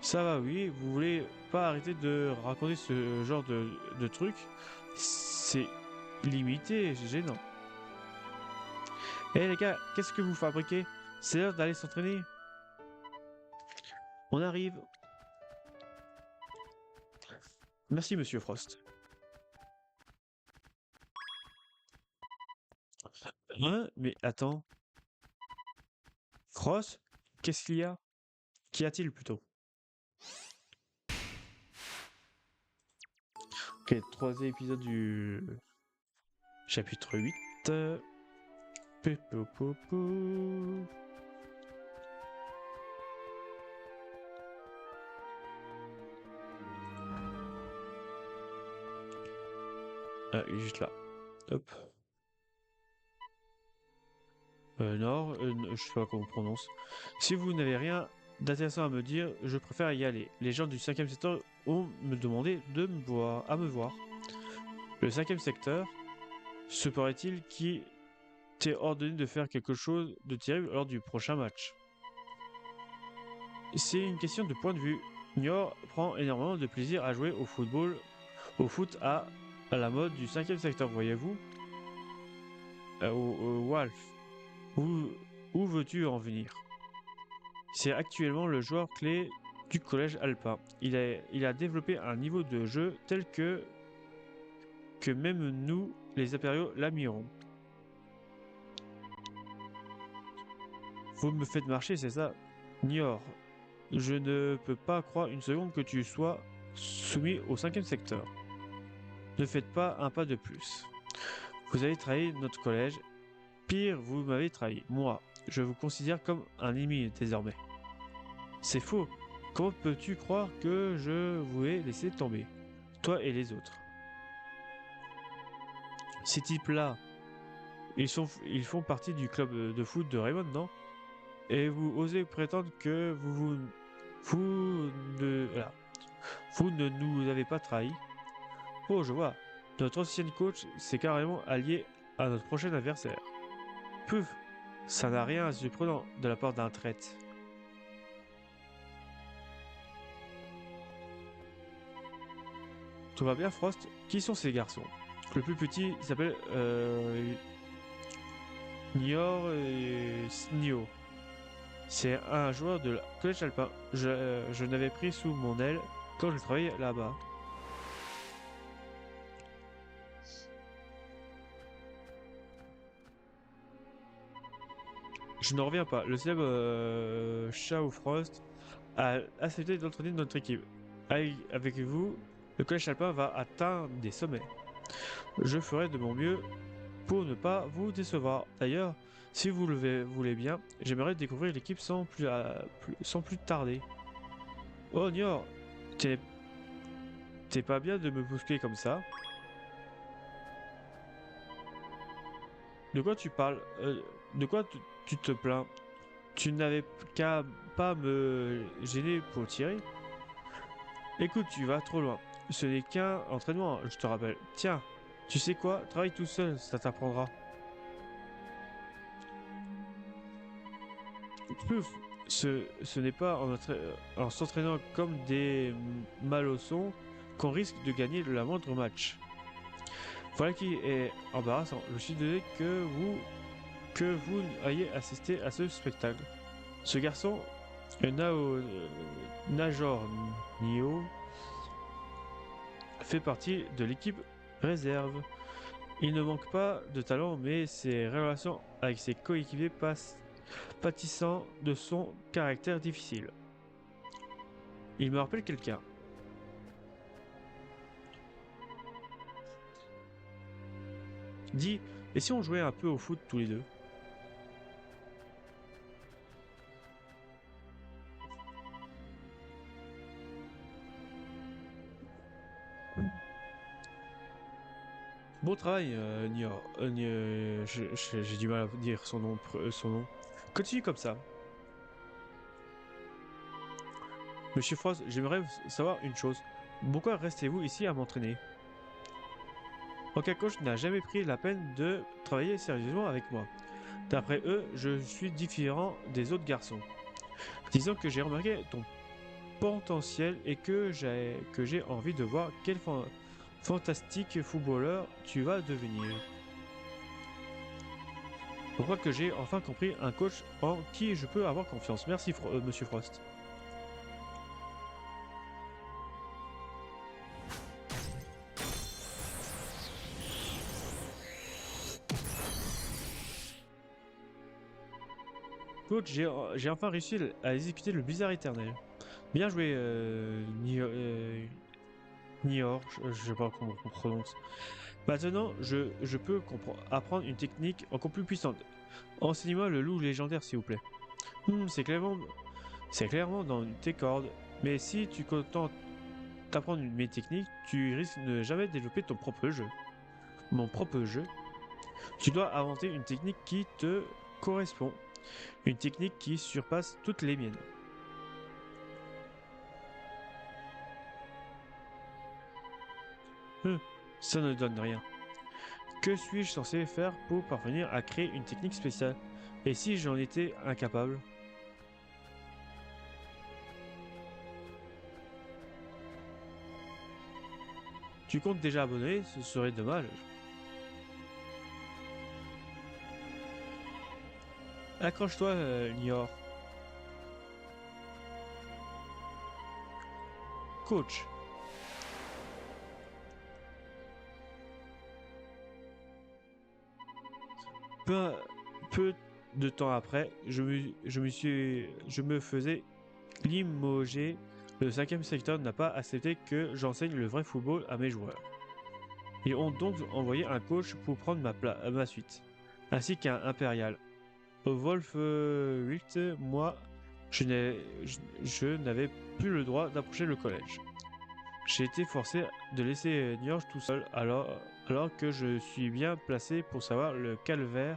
Ça va, oui. Vous voulez pas arrêter de raconter ce genre de truc? C'est limité, gênant. Eh les gars, qu'est-ce que vous fabriquez? C'est l'heure d'aller s'entraîner. On arrive. Merci, Monsieur Frost. Hein? Mais attends. Frost? Qu'est-ce qu'il y a? Qu'y a-t-il plutôt? Ok, troisième épisode du chapitre 8. Pépopopo. Ah, il est juste là. Hop. Nord, je sais pas comment on prononce. Si vous n'avez rien d'intéressant à me dire, je préfère y aller. Les gens du 5e secteur ont me demandé de me voir, à me voir. Le 5e secteur, se paraît-il qui t'est ordonné de faire quelque chose de terrible lors du prochain match. C'est une question de point de vue. Niort prend énormément de plaisir à jouer au football, au foot à la mode du 5e secteur, voyez-vous. Wolf, où veux-tu en venir? C'est actuellement le joueur clé du collège alpin. Il a développé un niveau de jeu tel que même nous, les impériaux, l'admirons. Vous me faites marcher, c'est ça? Niort, je ne peux pas croire une seconde que tu sois soumis au 5e secteur. Ne faites pas un pas de plus. Vous avez trahi notre collège. Pire, vous m'avez trahi. Moi, je vous considère comme un ennemi désormais. C'est faux. Comment peux-tu croire que je vous ai laissé tomber? Toi et les autres. Ces types-là, ils font partie du club de foot de Raymond, non? Et vous osez prétendre que vous ne nous avez pas trahis? Oh, je vois. Notre ancienne coach s'est carrément allié à notre prochain adversaire. Pouf, ça n'a rien à surprenant de la part d'un traître. Tout va bien, Frost? Qui sont ces garçons? Le plus petit s'appelle Nior Nio. C'est un joueur de la collège alpin. Je l'avais pris sous mon aile quand je travaillais là-bas. Je n'en reviens pas. Le célèbre Shao Frost a accepté d'entraîner notre équipe. Avec vous, le collège alpin va atteindre des sommets. Je ferai de mon mieux pour ne pas vous décevoir. D'ailleurs, si vous le voulez bien, j'aimerais découvrir l'équipe sans plus tarder. Oh Nior, t'es pas bien de me bousculer comme ça. De quoi tu parles? De quoi tu te plains? Tu n'avais qu'à pas me gêner pour tirer? Écoute, tu vas trop loin. Ce n'est qu'un entraînement, je te rappelle. Tiens, tu sais quoi? Travaille tout seul, ça t'apprendra. Pouf, ce n'est pas en s'entraînant comme des malossons qu'on risque de gagner le moindre match. Voilà qui est embarrassant. Je suis désolé que vous ayez assisté à ce spectacle. Ce garçon, Najor Nio, fait partie de l'équipe réserve. Il ne manque pas de talent, mais ses relations avec ses coéquipiers pâtissant de son caractère difficile. Il me rappelle quelqu'un. Dis, et si on jouait un peu au foot tous les deux? Bon travail, Nior. J'ai du mal à dire son nom. Continue comme ça. Monsieur Frost, j'aimerais savoir une chose. Pourquoi restez-vous ici à m'entraîner? Aucun coach n'a jamais pris la peine de travailler sérieusement avec moi. D'après eux, je suis différent des autres garçons. Disons que j'ai remarqué ton potentiel et que j'ai envie de voir quel fantastique footballeur tu vas devenir. Je crois que j'ai enfin compris un coach en qui je peux avoir confiance. Merci, Monsieur Frost. Coach, j'ai enfin réussi à exécuter le blizzard éternel. Bien joué, Niort, je sais pas comment on prononce. Maintenant, je peux apprendre une technique encore plus puissante. Enseignez-moi le loup légendaire, s'il vous plaît. C'est clairement dans tes cordes. Mais si tu contentes d'apprendre mes techniques, tu risques de ne jamais développer ton propre jeu. Mon propre jeu. Tu dois inventer une technique qui te correspond. Une technique qui surpasse toutes les miennes. Ça ne donne rien. Que suis-je censé faire pour parvenir à créer une technique spéciale? Et si j'en étais incapable? Tu comptes déjà abonner? Ce serait dommage. Accroche-toi, Niort. Coach. Peu de temps après, je me faisais limoger. Le 5e secteur n'a pas accepté que j'enseigne le vrai football à mes joueurs. Ils ont donc envoyé un coach pour prendre ma suite, ainsi qu'un impérial. Au Wolf 8, moi, je n'avais plus le droit d'approcher le collège. J'ai été forcé de laisser Niorge tout seul alors que je suis bien placé pour savoir le calvaire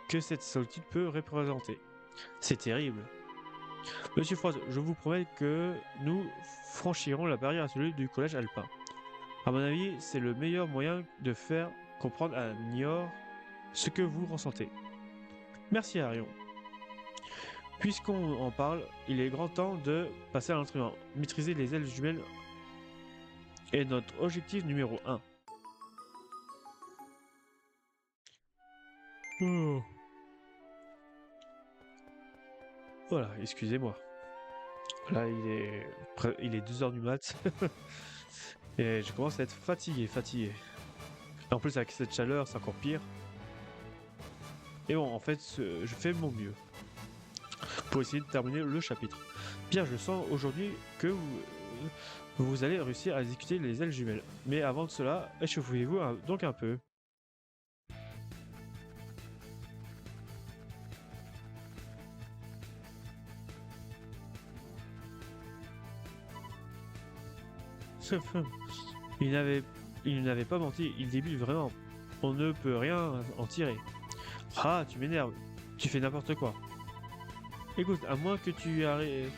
que cette solitude peut représenter. C'est terrible. Monsieur Frost, je vous promets que nous franchirons la barrière à celui du collège alpin. À mon avis, c'est le meilleur moyen de faire comprendre à Niort ce que vous ressentez. Merci Arion. Puisqu'on en parle, il est grand temps de passer à l'entraînement. Maîtriser les ailes jumelles est notre objectif numéro 1. Voilà, excusez-moi. Là, il est 2h du mat. Et je commence à être fatigué. Et en plus, avec cette chaleur, c'est encore pire. Et bon, en fait, je fais mon mieux pour essayer de terminer le chapitre. Bien, je sens aujourd'hui que vous allez réussir à exécuter les ailes jumelles. Mais avant de cela, échauffez-vous donc un peu. Il n'avait pas menti, il débute vraiment. On ne peut rien en tirer. Ah, tu m'énerves. Tu fais n'importe quoi. Écoute, à moins que tu arrives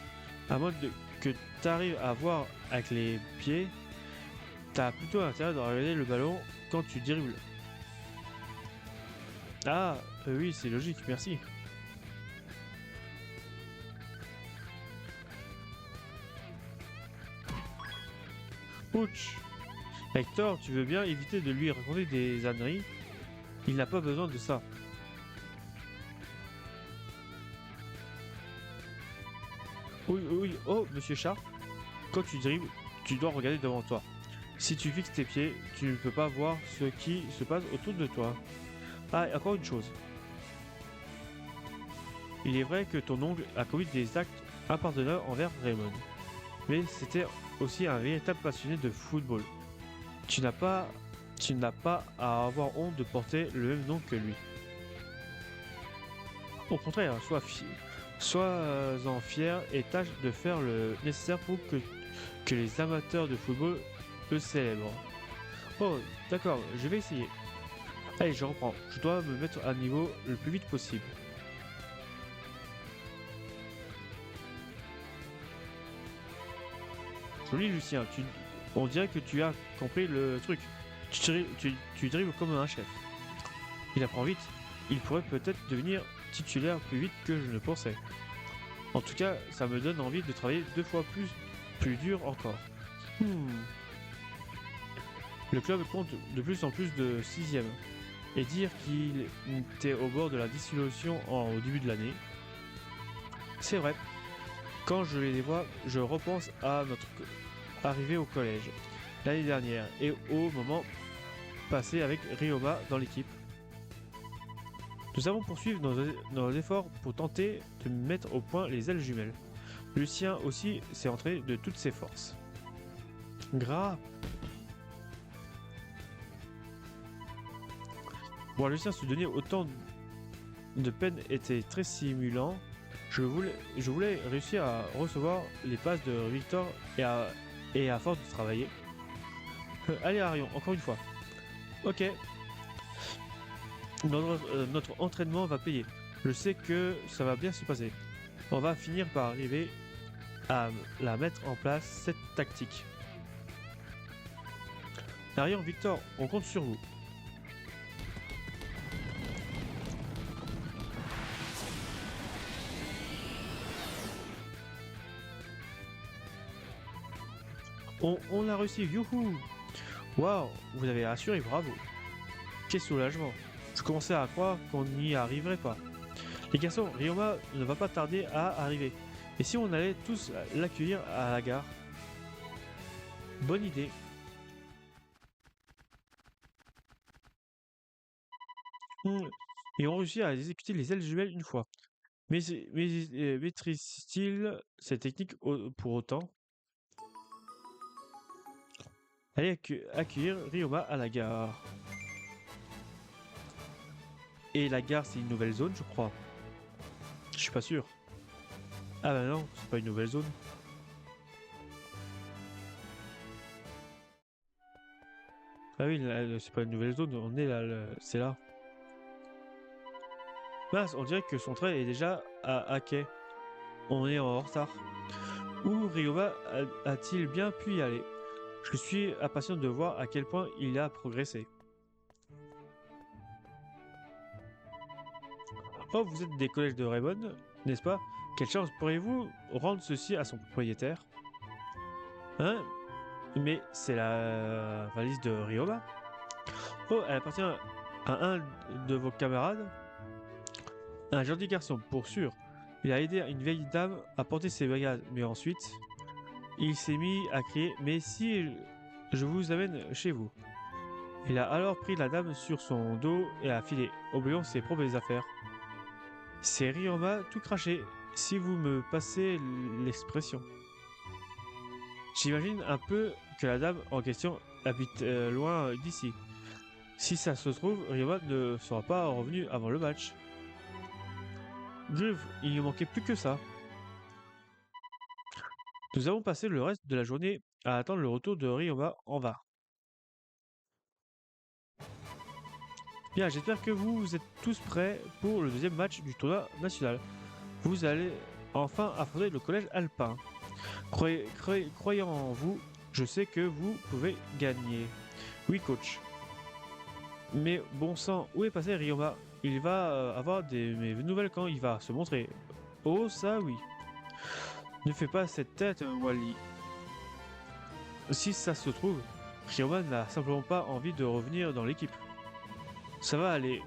à voir avec les pieds, t'as plutôt intérêt de regarder le ballon quand tu dribbles. Ah, oui, c'est logique, merci. Ouch. Hector, tu veux bien éviter de lui raconter des âneries? Il n'a pas besoin de ça. Oui, oh, monsieur Chat. Quand tu dribbles, tu dois regarder devant toi. Si tu fixes tes pieds, tu ne peux pas voir ce qui se passe autour de toi. Ah, et encore une chose. Il est vrai que ton oncle a commis des actes impardonnables envers Raymond. Mais c'était aussi un véritable passionné de football. Tu n'as pas à avoir honte de porter le même nom que lui. Au contraire, sois-en fier et tâche de faire le nécessaire pour que les amateurs de football le célèbrent. Oh, d'accord, je vais essayer. Allez, je reprends. Je dois me mettre à niveau le plus vite possible. Joli Lucien, on dirait que tu as compris le truc. Tu dribbles comme un chef. Il apprend vite. Il pourrait peut-être devenir titulaire plus vite que je ne pensais. En tout cas, ça me donne envie de travailler 2 fois plus dur encore. Le club compte de plus en plus de 6e. Et dire qu'il était au bord de la dissolution au début de l'année, c'est vrai. Quand je les vois, je repense à notre arrivée au collège l'année dernière et au moment passé avec Ryoma dans l'équipe. Nous allons poursuivre nos efforts pour tenter de mettre au point les ailes jumelles. Lucien aussi s'est entraîné de toutes ses forces. Gras. Voir Lucien se donner autant de peine était très stimulant. Je voulais réussir à recevoir les passes de Victor et à force de travailler. Allez Arion, encore une fois. Ok. Notre entraînement va payer. Je sais que ça va bien se passer. On va finir par arriver à la mettre en place, cette tactique. Arion, Victor, on compte sur vous. On a réussi, youhou! Waouh, vous avez assuré, bravo! Quel soulagement! Je commençais à croire qu'on n'y arriverait pas. Les garçons, Ryoma ne va pas tarder à arriver. Et si on allait tous l'accueillir à la gare? Bonne idée. Et on réussit à exécuter les ailes jumelles une fois. Mais maîtrise-t-il cette technique pour autant? Allez accueillir Ryoma à la gare. Et la gare, c'est une nouvelle zone, je crois. Je suis pas sûr. Ah bah non, c'est pas une nouvelle zone. Ah oui, c'est pas une nouvelle zone, on est là, c'est là. Mince, on dirait que son train est déjà à quai. On est en retard. Où Ryoma a-t-il bien pu y aller? Je suis impatient de voir à quel point il a progressé. Oh, vous êtes des collèges de Raymond, n'est-ce pas? Quelle chance, pourriez-vous rendre ceci à son propriétaire? Hein? Mais c'est la valise de Ryoma? Oh, elle appartient à un de vos camarades? Un gentil garçon, pour sûr. Il a aidé une vieille dame à porter ses bagages, mais ensuite, il s'est mis à crier « Mais si je vous amène chez vous ?» Il a alors pris la dame sur son dos et a filé, oubliant ses propres affaires. C'est Ryoma tout craché, si vous me passez l'expression. J'imagine un peu que la dame en question habite loin d'ici. Si ça se trouve, Ryoma ne sera pas revenu avant le match. Griff, il ne manquait plus que ça. Nous avons passé le reste de la journée à attendre le retour de Ryoma en vain. Bien, j'espère que vous êtes tous prêts pour le deuxième match du tournoi national. Vous allez enfin affronter le collège alpin. Croyant en vous, je sais que vous pouvez gagner. Oui, coach. Mais bon sang, où est passé Ryoma? Il va avoir mes nouvelles quand il va se montrer. Oh, ça oui. Ne fais pas cette tête, Wally. Si ça se trouve, Ryoma n'a simplement pas envie de revenir dans l'équipe. Ça va aller.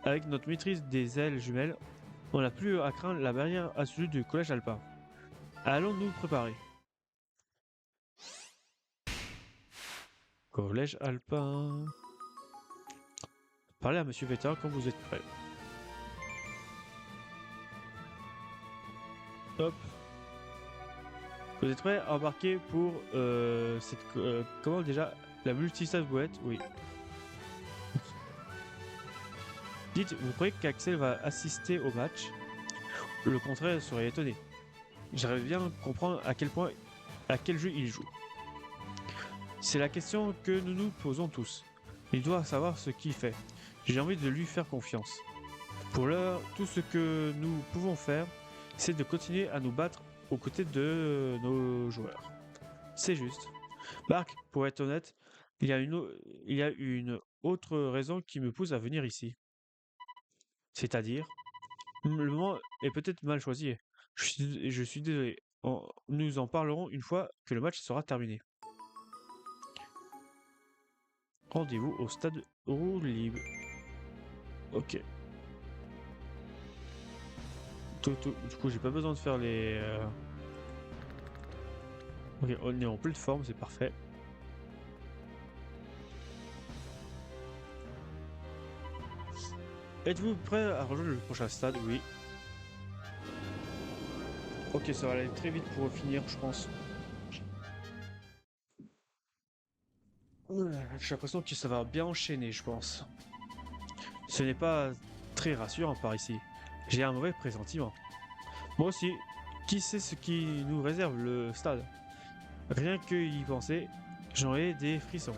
Avec notre maîtrise des ailes jumelles, on n'a plus à craindre la barrière absolue du collège alpin. Allons nous préparer. Collège alpin. Parlez à Monsieur Vetter quand vous êtes prêt. Hop. Vous êtes prêts à embarquer pour cette... comment déjà? La multistase boîte? Oui. Dites, vous croyez qu'Axel va assister au match? Le contraire serait étonné. J'aimerais bien comprendre à quel jeu il joue. C'est la question que nous nous posons tous. Il doit savoir ce qu'il fait. J'ai envie de lui faire confiance. Pour l'heure, tout ce que nous pouvons faire, c'est de continuer à nous battre aux côtés de nos joueurs. C'est juste. Marc, pour être honnête, il y a une autre raison qui me pousse à venir ici. C'est-à-dire, le moment est peut-être mal choisi. Je suis désolé. Nous en parlerons une fois que le match sera terminé. Rendez-vous au stade roue libre. Ok. Du coup, j'ai pas besoin de faire les... Ok, on est en pleine forme, c'est parfait. Êtes-vous prêt à rejoindre le prochain stade? Oui. Ok, ça va aller très vite pour finir, je pense. J'ai l'impression que ça va bien enchaîner, je pense. Ce n'est pas très rassurant par ici. J'ai un mauvais pressentiment. Moi aussi, qui sait ce qui nous réserve le stade? Rien que y penser, j'en ai des frissons.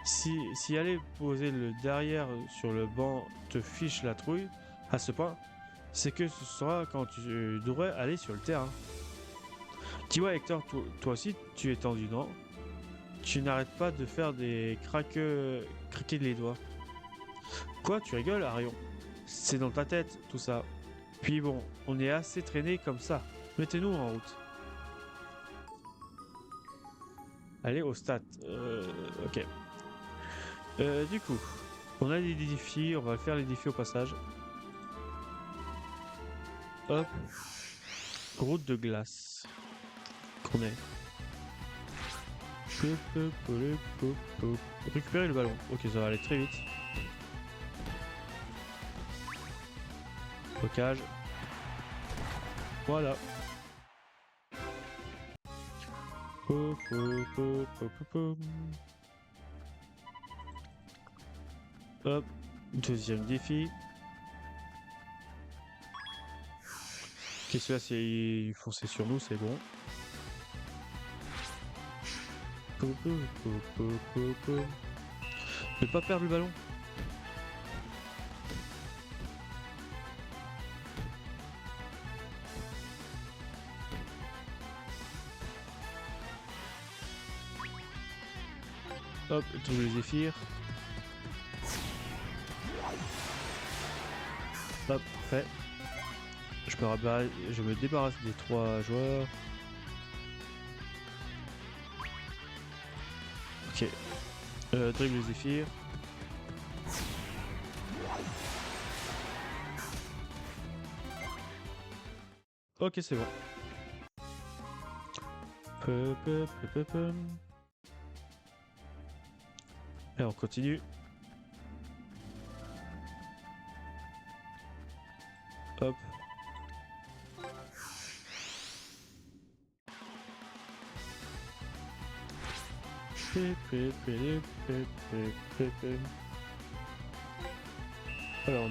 Si aller poser le derrière sur le banc te fiche la trouille à ce point, c'est que ce sera quand tu devrais aller sur le terrain. Dis-moi Hector, toi aussi tu es tendu, non? Tu n'arrêtes pas de faire des craquer les doigts. Quoi, tu rigoles, Arion? C'est dans ta tête, tout ça. Puis bon, on est assez traîné comme ça. Mettez-nous en route. Allez au stade. Ok. Du coup, on a des défis, on va faire les défis au passage. Hop. Route de glace. Qu'on est. Récupérer le ballon. Ok, ça va aller très vite. Blocage. Voilà. Hop. Deuxième défi. Ok, celui-là, s'il fonçait sur nous, c'est bon. Ne pas perdre le ballon. Hop, trouve les zéphyrs. Hop, fait. Je me débarrasse des 3 joueurs. Ok. Dribble les zéphyrs. Ok, c'est bon. Et on continue. Hop. Alors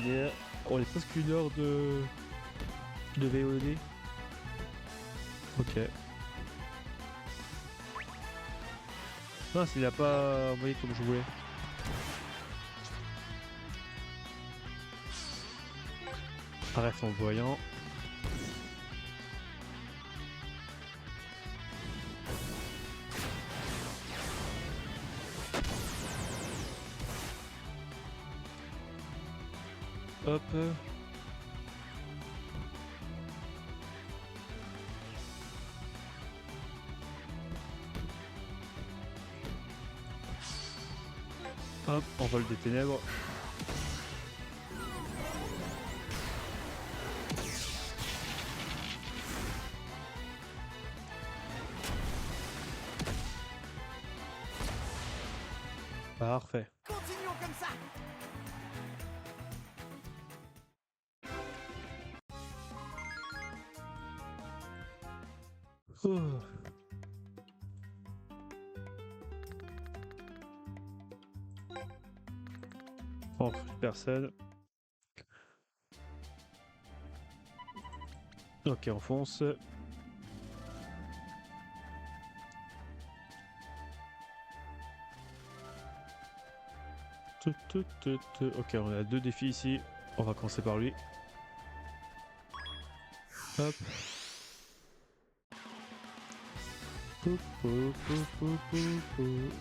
on est presque 1 heure de VOD. Ok. Mince, il a pas envoyé comme je voulais. Bref, en voyant. Hop. Hop, envol des ténèbres. Parfait. Continuons comme ça. Oh. On recrute personne. Ok, on fonce. Ok, on a 2 défis ici. On va commencer par lui. Hop.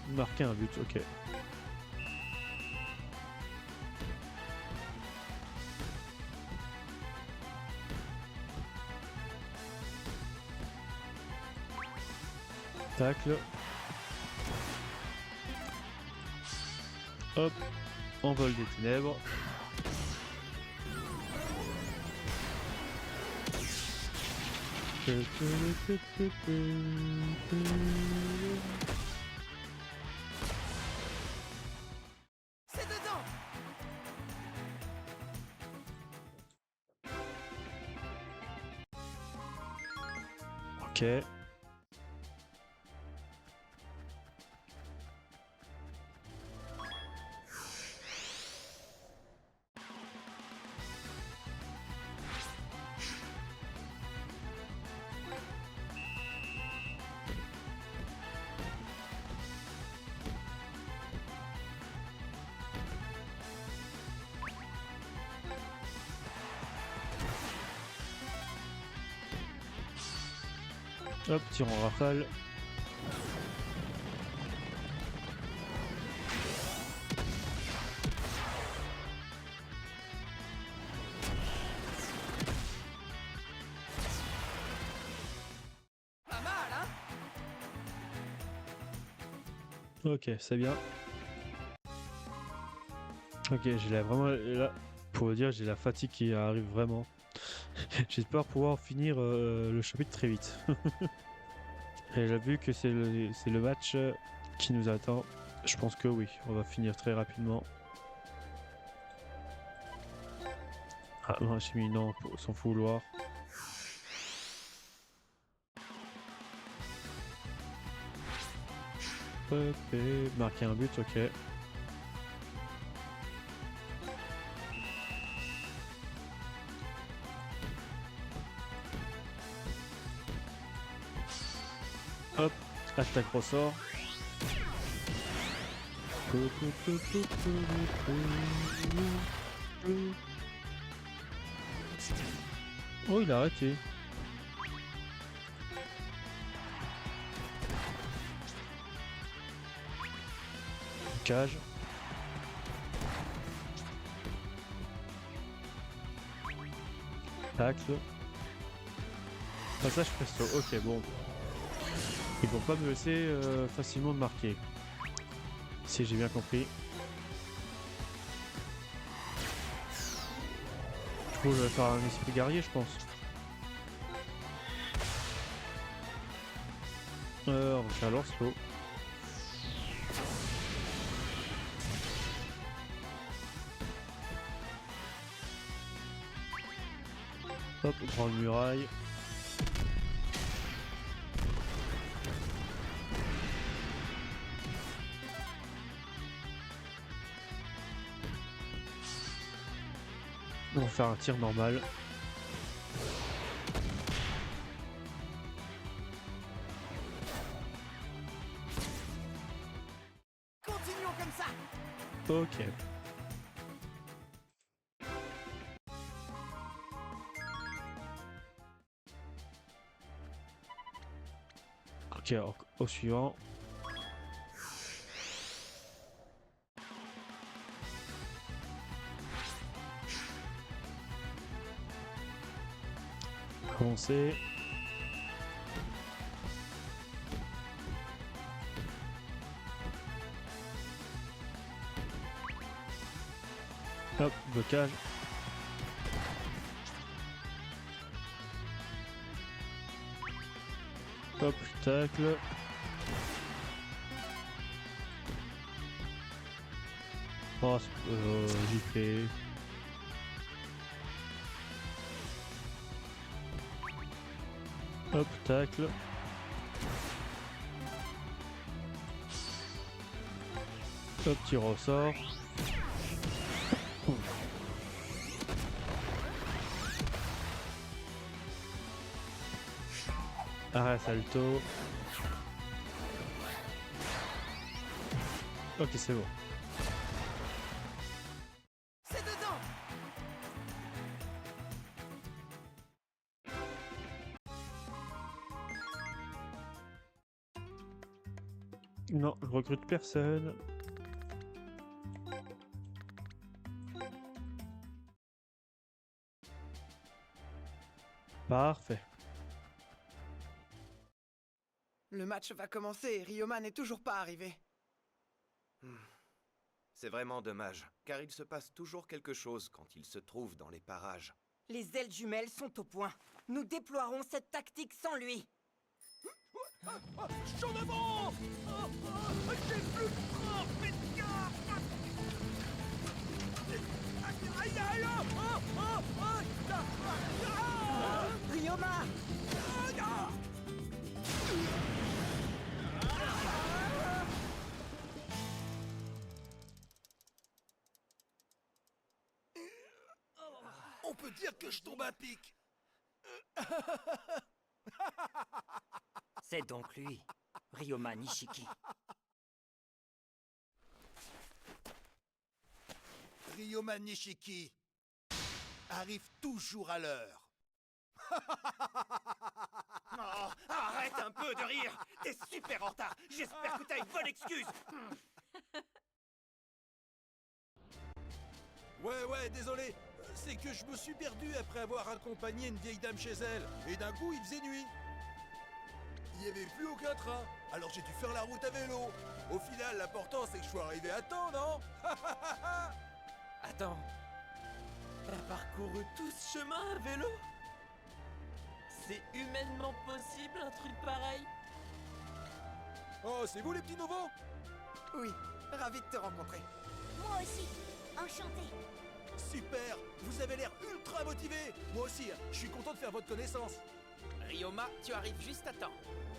Marquer un but, ok. Tacle. Hop. Envol des ténèbres. C'est dedans. Ok. Hop, tir en rafale. Pas mal, hein? Ok, c'est bien. Ok, j'ai vraiment là, pour dire, j'ai la fatigue qui arrive vraiment. J'espère pouvoir finir le chapitre très vite. Et j'ai vu que c'est le match qui nous attend. Je pense que oui, on va finir très rapidement. Ah non, j'ai mis non sans vouloir. Ok, marquer un but, ok. Hop, attaque ressort. Oh, il a arrêté. Cage. Tacle. Passage presto. Ok, bon. Ils vont pas me laisser facilement de marquer. Si j'ai bien compris. Du coup, je vais faire un esprit guerrier, je pense. On va faire l'orslo. Hop, on prend le muraille. On va faire un tir normal. Continuons comme ça. Ok. Ok, alors, au suivant. Commencer. Hop, blocage. Hop, tacle. Oh, j'y fais. Hop, tacle. Hop, tir au sort. Arrêt salto. Ok, c'est bon. C'est dedans. Non, je recrute personne. Parfait. Le match va commencer et Ryoman n'est toujours pas arrivé. C'est vraiment dommage, car il se passe toujours quelque chose quand il se trouve dans les parages. Les ailes jumelles sont au point. Nous déploierons cette tactique sans lui. Chaud devant. J'ai plus fort, faites gaffe. Aïe, aïe, Ryoma! On peut dire que je tombe à pic. C'est donc lui, Ryoma Nishiki. Ryoma Nishiki arrive toujours à l'heure. Oh, arrête un peu de rire. T'es super en retard. J'espère que t'as une bonne excuse. Ouais, désolé. C'est que je me suis perdu après avoir accompagné une vieille dame chez elle. Et d'un coup, il faisait nuit. Il n'y avait plus aucun train. Alors j'ai dû faire la route à vélo. Au final, l'important, c'est que je sois arrivé à temps, non? Attends. T'as parcouru tout ce chemin à vélo? C'est humainement possible un truc pareil? Oh, c'est vous les petits nouveaux? Oui, ravi de te rencontrer. Moi aussi, enchanté. Super. Vous avez l'air ultra motivé. Moi aussi, je suis content de faire votre connaissance. Ryoma, tu arrives juste à temps.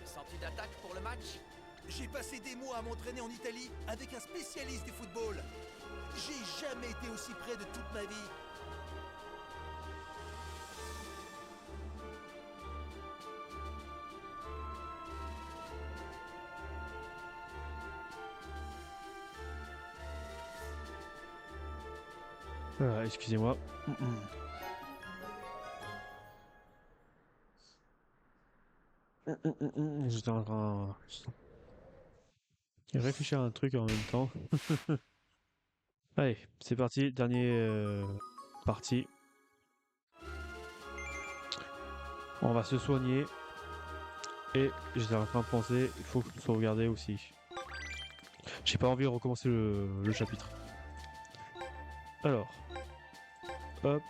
Sens-tu d'attaque pour le match? J'ai passé des mois à m'entraîner en Italie avec un spécialiste du football. J'ai jamais été aussi près de toute ma vie. Excusez-moi. J'étais en train de réfléchir à un truc en même temps. Allez, c'est parti, dernier partie. On va se soigner. Et j'étais en train de penser, il faut sauvegarder aussi. J'ai pas envie de recommencer le chapitre. Alors, hop.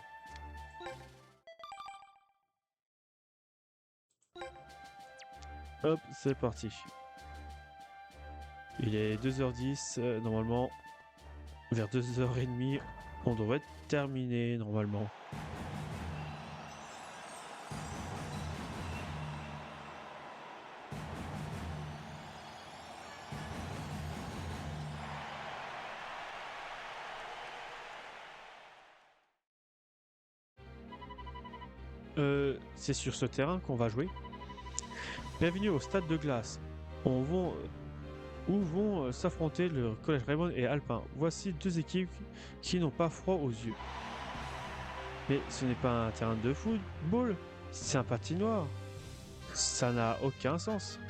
Hop, c'est parti. Il est 2h10, normalement, vers 2h30, on devrait terminer normalement. C'est sur ce terrain qu'on va jouer. Bienvenue au stade de glace. Où vont s'affronter le collège Raymond et Alpin. Voici deux équipes qui n'ont pas froid aux yeux. Mais ce n'est pas un terrain de football, c'est un patinoire. Ça n'a aucun sens.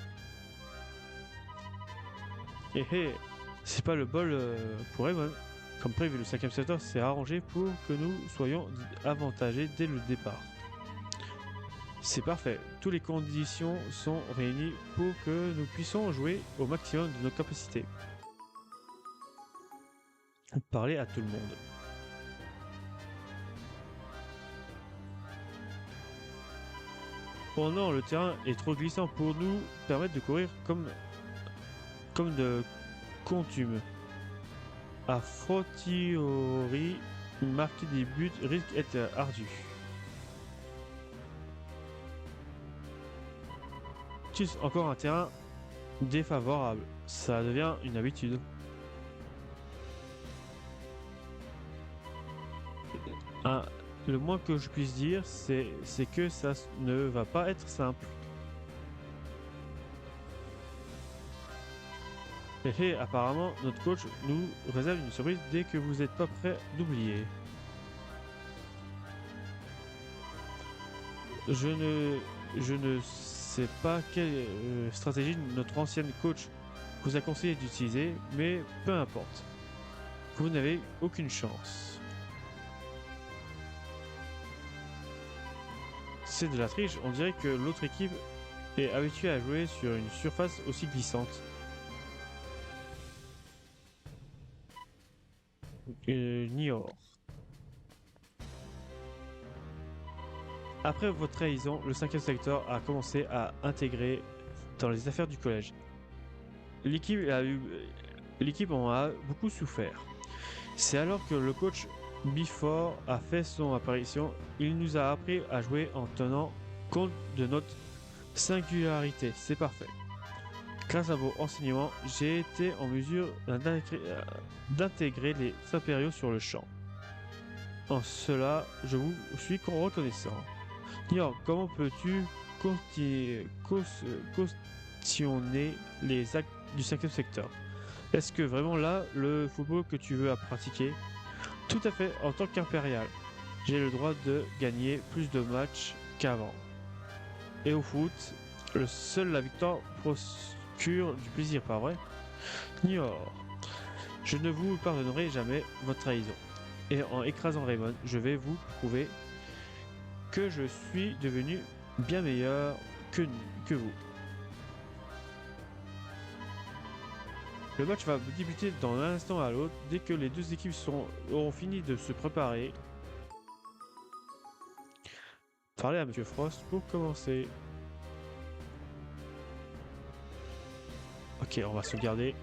C'est pas le bol pour Raymond. Comme prévu, le 5e secteur s'est arrangé pour que nous soyons avantagés dès le départ. C'est parfait, toutes les conditions sont réunies pour que nous puissions jouer au maximum de nos capacités. Parler à tout le monde. Oh non, le terrain est trop glissant pour nous permettre de courir comme de coutume. A fortiori, marquer des buts risque d'être ardu. Encore un terrain défavorable, ça devient une habitude. Le moins que je puisse dire, c'est que ça ne va pas être simple. Et apparemment, notre coach nous réserve une surprise dès que vous n'êtes pas prêt d'oublier. Je ne sais pas quelle stratégie notre ancienne coach vous a conseillé d'utiliser, mais peu importe. Vous n'avez aucune chance. C'est de la triche, on dirait que l'autre équipe est habituée à jouer sur une surface aussi glissante. Niort. Après votre trahison, le 5e secteur a commencé à intégrer dans les affaires du collège. L'équipe en a beaucoup souffert. C'est alors que le coach Before a fait son apparition. Il nous a appris à jouer en tenant compte de notre singularité. C'est parfait. Grâce à vos enseignements, j'ai été en mesure d'intégrer les impériaux sur le champ. En cela, je vous suis reconnaissant. Niort, comment peux-tu cautionner les actes du 5e secteur? Est-ce que vraiment là, le football que tu veux pratiquer? Tout à fait, en tant qu'impérial. J'ai le droit de gagner plus de matchs qu'avant. Et au foot, seule la victoire procure du plaisir, pas vrai? Niort. Je ne vous pardonnerai jamais votre trahison. Et en écrasant Raymond, je vais vous prouver que je suis devenu bien meilleur que vous. Le match va débuter dans un instant à l'autre dès que les deux équipes auront fini de se préparer. Parlez à Monsieur Frost pour commencer. Ok, on va sauvegarder.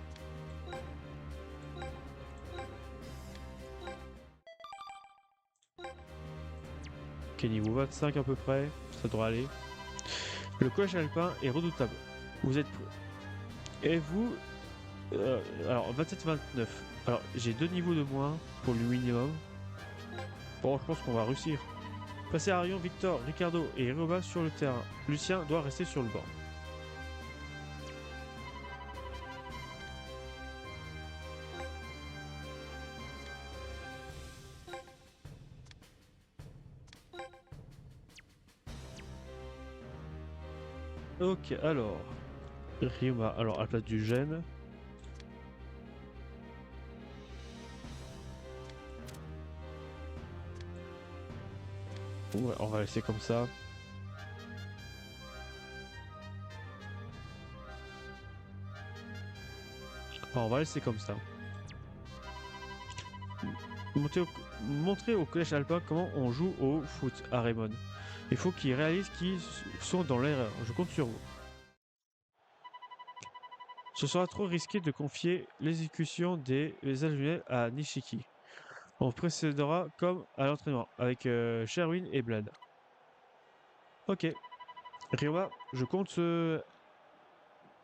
Ok, niveau 25 à peu près, ça devrait aller. Le collège alpin est redoutable. Vous êtes prêts? Et vous... alors 27-29. Alors j'ai 2 niveaux de moins pour le minimum. Bon, je pense qu'on va réussir. Passez Arion, Victor, Ricardo et Robin sur le terrain. Lucien doit rester sur le banc. Ok, alors Ryoma, alors à la place du gène. Ouais, on va laisser comme ça. Enfin, on va laisser comme ça. Montrer au collège alpin comment on joue au foot à Raymond. Il faut qu'ils réalisent qu'ils sont dans l'erreur. Je compte sur vous. Ce sera trop risqué de confier l'exécution des allumettes à Nishiki. On précédera comme à l'entraînement avec Sherwin et Blad. Ok. Ryoma, je compte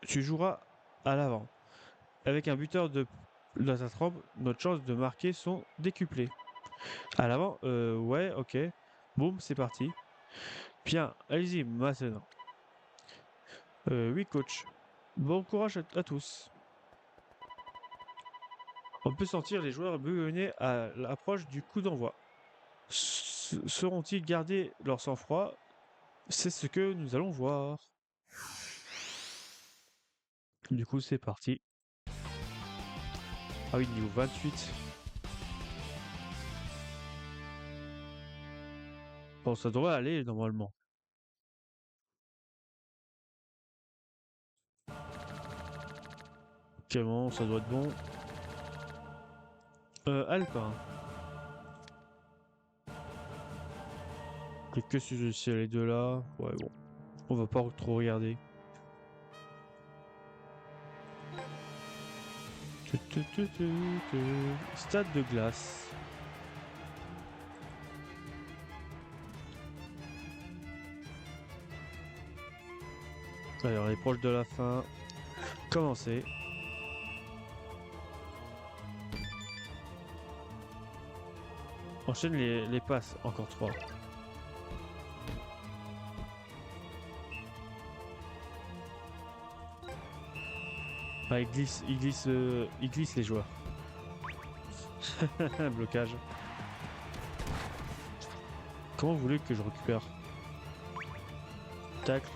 tu joueras à l'avant. Avec un buteur dans ta trempe, notre chance de marquer sont décuplées. À l'avant, ouais, ok. Boum, c'est parti. Bien, allez-y maintenant. Oui, coach. Bon courage à tous. On peut sentir les joueurs bouillonner à l'approche du coup d'envoi. Sauront-ils garder leur sang-froid? C'est ce que nous allons voir. Du coup, c'est parti. Ah oui, niveau 28. Bon, ça devrait aller normalement. Ok, bon, ça doit être bon. Alpin. Que si c'est les deux là. Ouais, bon. On va pas trop regarder. Stade de glace. Alors, on est proche de la fin. Commencez. Enchaîne les passes, encore 3. Ah, il glisse les joueurs. Blocage. Comment vous voulez que je récupère? Tacle.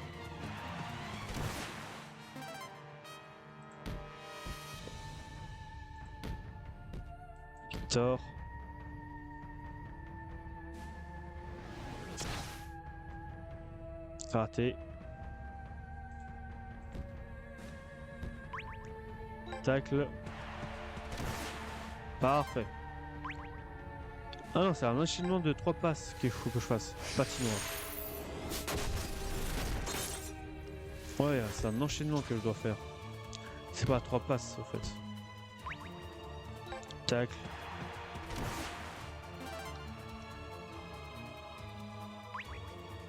Victor. Raté. Tacle. Parfait. Ah non, c'est un enchaînement de 3 passes qu'il faut que je fasse. Patinoire. Ouais, c'est un enchaînement que je dois faire. C'est pas 3 passes en fait. Tacle.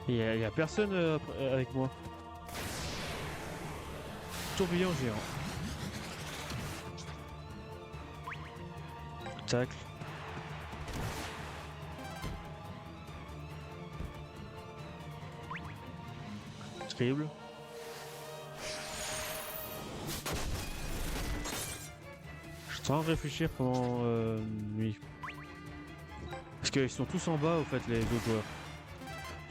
Il y a personne avec moi. Tourbillon géant. Tacle. Dribble. Je suis en train de réfléchir comment lui. Parce qu'ils sont tous en bas au fait les autres joueurs.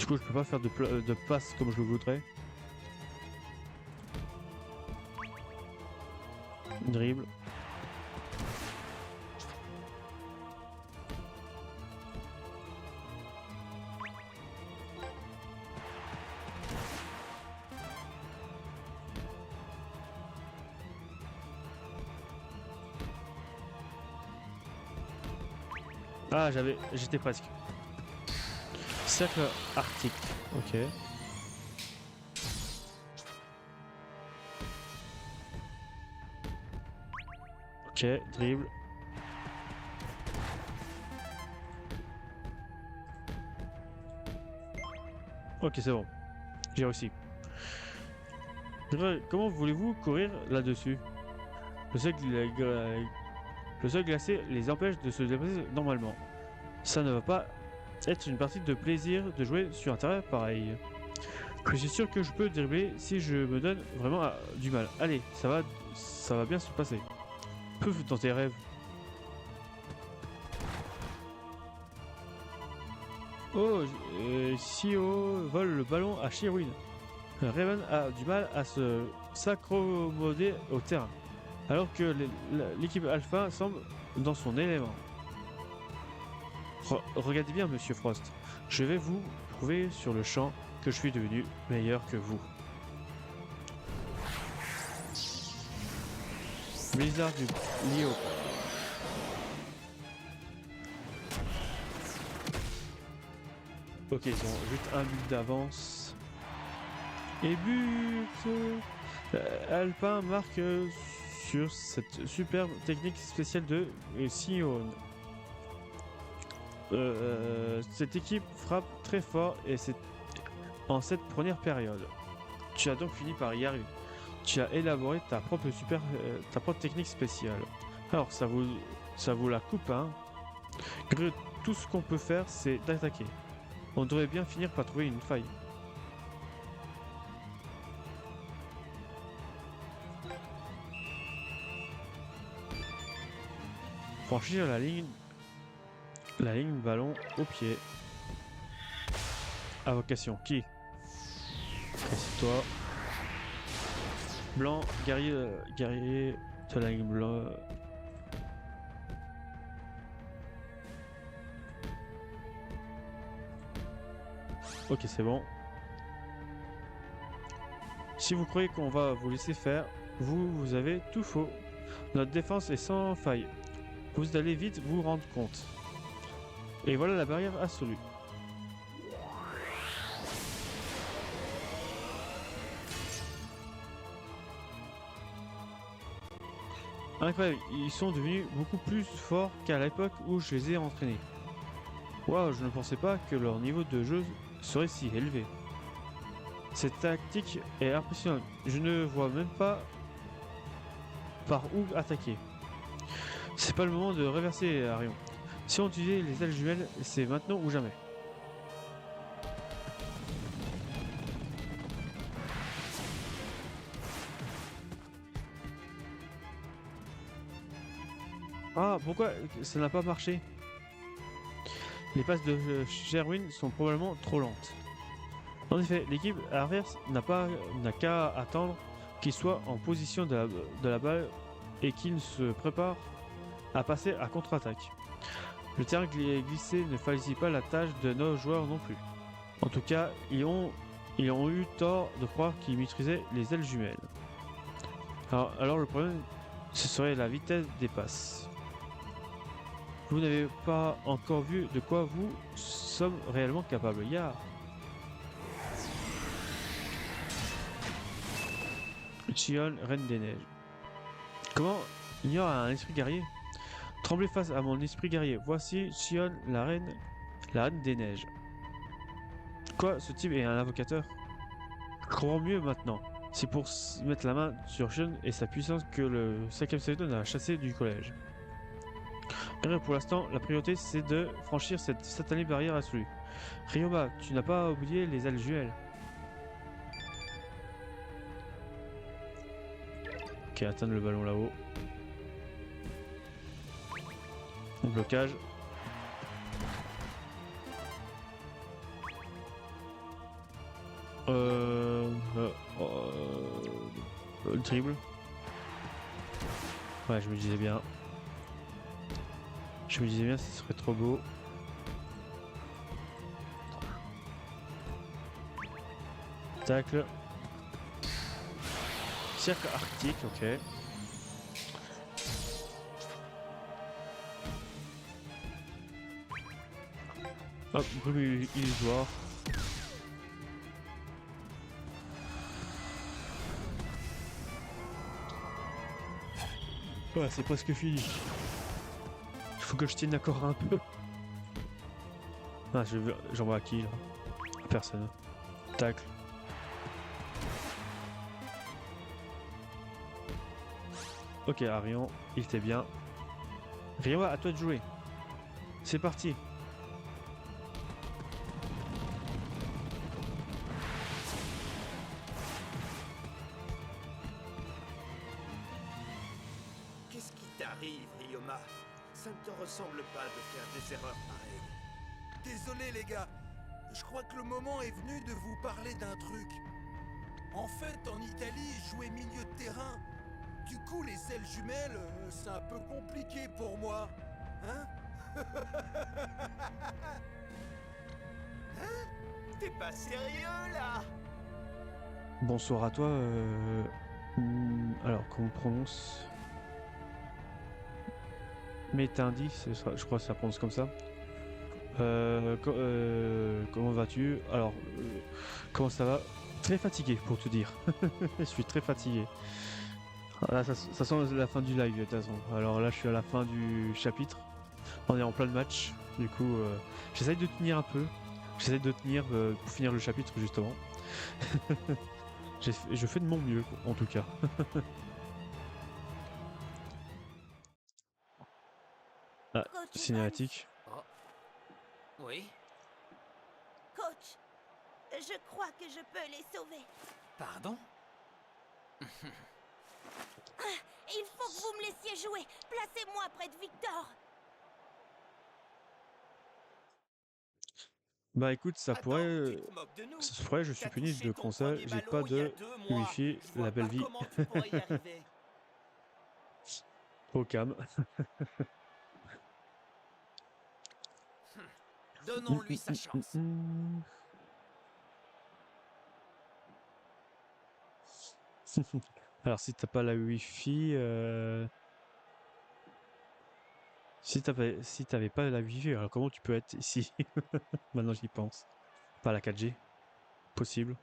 Du coup, je peux pas faire de passe comme je le voudrais. Dribble. Ah, j'étais presque. Cercle arctique, ok. Ok, dribble. Ok, c'est bon. J'ai réussi. Comment voulez-vous courir là-dessus? Le sol glacé les empêche de se déplacer normalement. Ça ne va pas être une partie de plaisir de jouer sur un terrain pareil. Je suis sûr que je peux dribbler si je me donne vraiment du mal. Allez, ça va bien se passer. Pouf dans tes rêves. Oh, Sio vole le ballon à Shirwin. Raven a du mal à s'accommoder au terrain, alors que l'équipe Alpha semble dans son élément. Regardez bien, Monsieur Frost. Je vais vous prouver sur le champ que je suis devenu meilleur que vous. Blizzard du Lio. Ok, ils ont juste un but d'avance. Et but Alpin marque sur cette superbe technique spéciale de Sion. Cette équipe frappe très fort et c'est en cette première période. Tu as donc fini par y arriver. Tu as élaboré ta propre technique spéciale. Alors ça vaut la coupe, hein. Tout ce qu'on peut faire, c'est d'attaquer. On devrait bien finir par trouver une faille. Franchir la ligne ballon au pied. Invocation qui? C'est toi. Blanc, guerrier de la ligne blanc. Ok, c'est bon. Si vous croyez qu'on va vous laisser faire, vous avez tout faux. Notre défense est sans faille. Vous allez vite vous rendre compte. Et voilà la barrière absolue. Incroyable, ils sont devenus beaucoup plus forts qu'à l'époque où je les ai entraînés. Waouh, je ne pensais pas que leur niveau de jeu serait si élevé. Cette tactique est impressionnante. Je ne vois même pas par où attaquer. C'est pas le moment de reverser Arion. Si on utilisait les ailes jumelles, c'est maintenant ou jamais. Ah, pourquoi ça n'a pas marché? Les passes de Sherwin sont probablement trop lentes. En effet, l'équipe adverse n'a qu'à attendre qu'il soit en position de la balle et qu'il se prépare à passer à contre-attaque. Le terrain glissé ne facilite pas la tâche de nos joueurs non plus. En tout cas, ils ont eu tort de croire qu'ils maîtrisaient les ailes jumelles. Alors le problème, ce serait la vitesse des passes. Vous n'avez pas encore vu de quoi vous sommes réellement capables. Chion, Reine des Neiges. Comment ignore un esprit guerrier? Tremblez face à mon esprit guerrier. Voici Chion, la reine des neiges. Quoi, ce type est un invocateur? Je comprends mieux maintenant. C'est pour mettre la main sur Chion et sa puissance que le 5e Seiton a chassé du collège. Pour l'instant, la priorité c'est de franchir cette satanée barrière absolue. Ryoma, tu n'as pas oublié les ailes jumelles. Ok, atteindre le ballon là-haut. Blocage. Le dribble. Ouais, je me disais bien. Je me disais bien, ce serait trop beau. Tacle. Cercle arctique, ok. Hop, brume illusoire. Ouais, c'est presque fini. Il faut que je tienne encore un peu. Ah, j'en vois à qui là? Personne. Tacle. Ok, Arion, il était bien. Rioa, à toi de jouer. C'est parti. Qu'est-ce qui t'arrive, Ryoma? Ça ne te ressemble pas de faire des erreurs pareilles. Désolé les gars, je crois que le moment est venu de vous parler d'un truc. En fait, en Italie, jouer milieu de terrain. Du coup, les ailes jumelles, c'est un peu compliqué pour moi. Hein? Hein? T'es pas sérieux là? Bonsoir à toi. Alors, comment on prononce? Métindi, je crois que ça prononce comme ça. Comment vas-tu? Alors, comment ça va? Très fatigué pour te dire. Je suis très fatigué. Là, ça sent la fin du live de toute façon. Alors là, je suis à la fin du chapitre. On est en plein de match. Du coup, j'essaye de tenir un peu. J'essaye de tenir pour finir le chapitre justement. Je fais de mon mieux en tout cas. Ah, cinématique. Oh. Oui. Coach, je crois que je peux les sauver. Pardon? Il faut que vous me laissiez jouer. Placez-moi près de Victor. Bah écoute, ça pourrait, je suis puni de console, j'ai pas de wifi, la belle vie. Au calme. Donnons-lui sa chance. Alors si t'as pas la wifi, si t'avais pas la wifi, alors comment tu peux être ici? Maintenant j'y pense. Pas la 4G. Possible.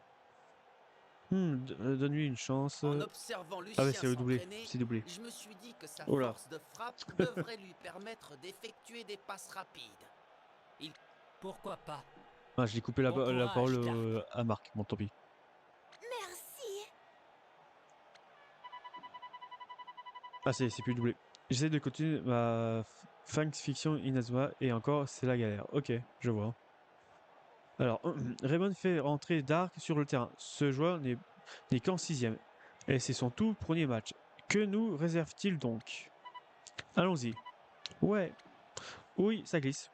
Donne-lui une chance. En observant Lucien Ah ouais, c'est doublé. s'entraîner, C'est doublé. je me suis dit que sa Oh là. force de frappe devrait lui permettre d'effectuer des passes rapides. Pourquoi pas? Ah, j'ai coupé la parole à Marc, bon tant pis. Merci. Ah c'est plus doublé. J'essaie de continuer ma fiction Inazuma et encore c'est la galère. Ok, je vois. Alors, Raymond fait rentrer Dark sur le terrain. Ce joueur n'est qu'en 6ème. Et c'est son tout premier match. Que nous réserve-t-il donc? Allons-y. Ouais. Oui, ça glisse.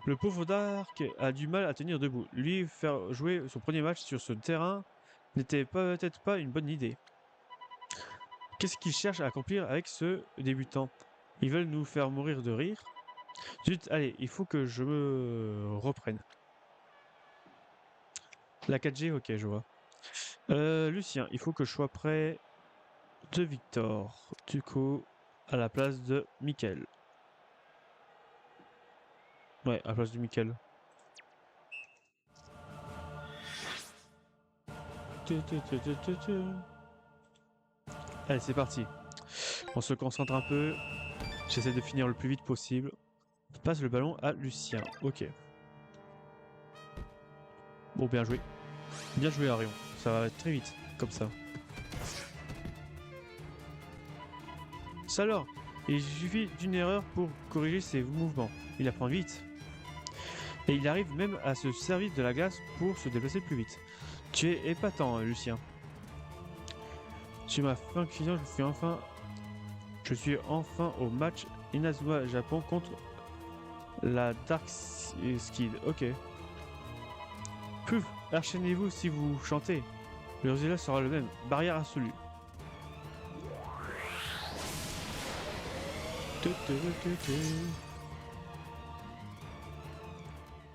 Le pauvre Dark a du mal à tenir debout. Lui faire jouer son premier match sur ce terrain n'était peut-être pas une bonne idée. Qu'est-ce qu'ils cherchent à accomplir avec ce débutant? Ils veulent nous faire mourir de rire? Zut, allez, il faut que je me reprenne. La 4G, ok, je vois. Lucien, il faut que je sois près de Victor. Du coup, à la place de Mickaël. Ouais, à la place de Mickaël. Allez, c'est parti. On se concentre un peu. J'essaie de finir le plus vite possible. Passe le ballon à Lucien. Ok. Bon, bien joué. Bien joué, Arion. Ça va très vite, comme ça. Ça alors, il suffit d'une erreur pour corriger ses mouvements. Il apprend vite. Et il arrive même à se servir de la glace pour se déplacer plus vite. Tu es épatant, Lucien. Sur ma fin client, je suis enfin au match Inazuma Japon contre la Dark Skid. Ok. Pouf, enchaînez-vous si vous chantez. Le résultat sera le même. Barrière absolue.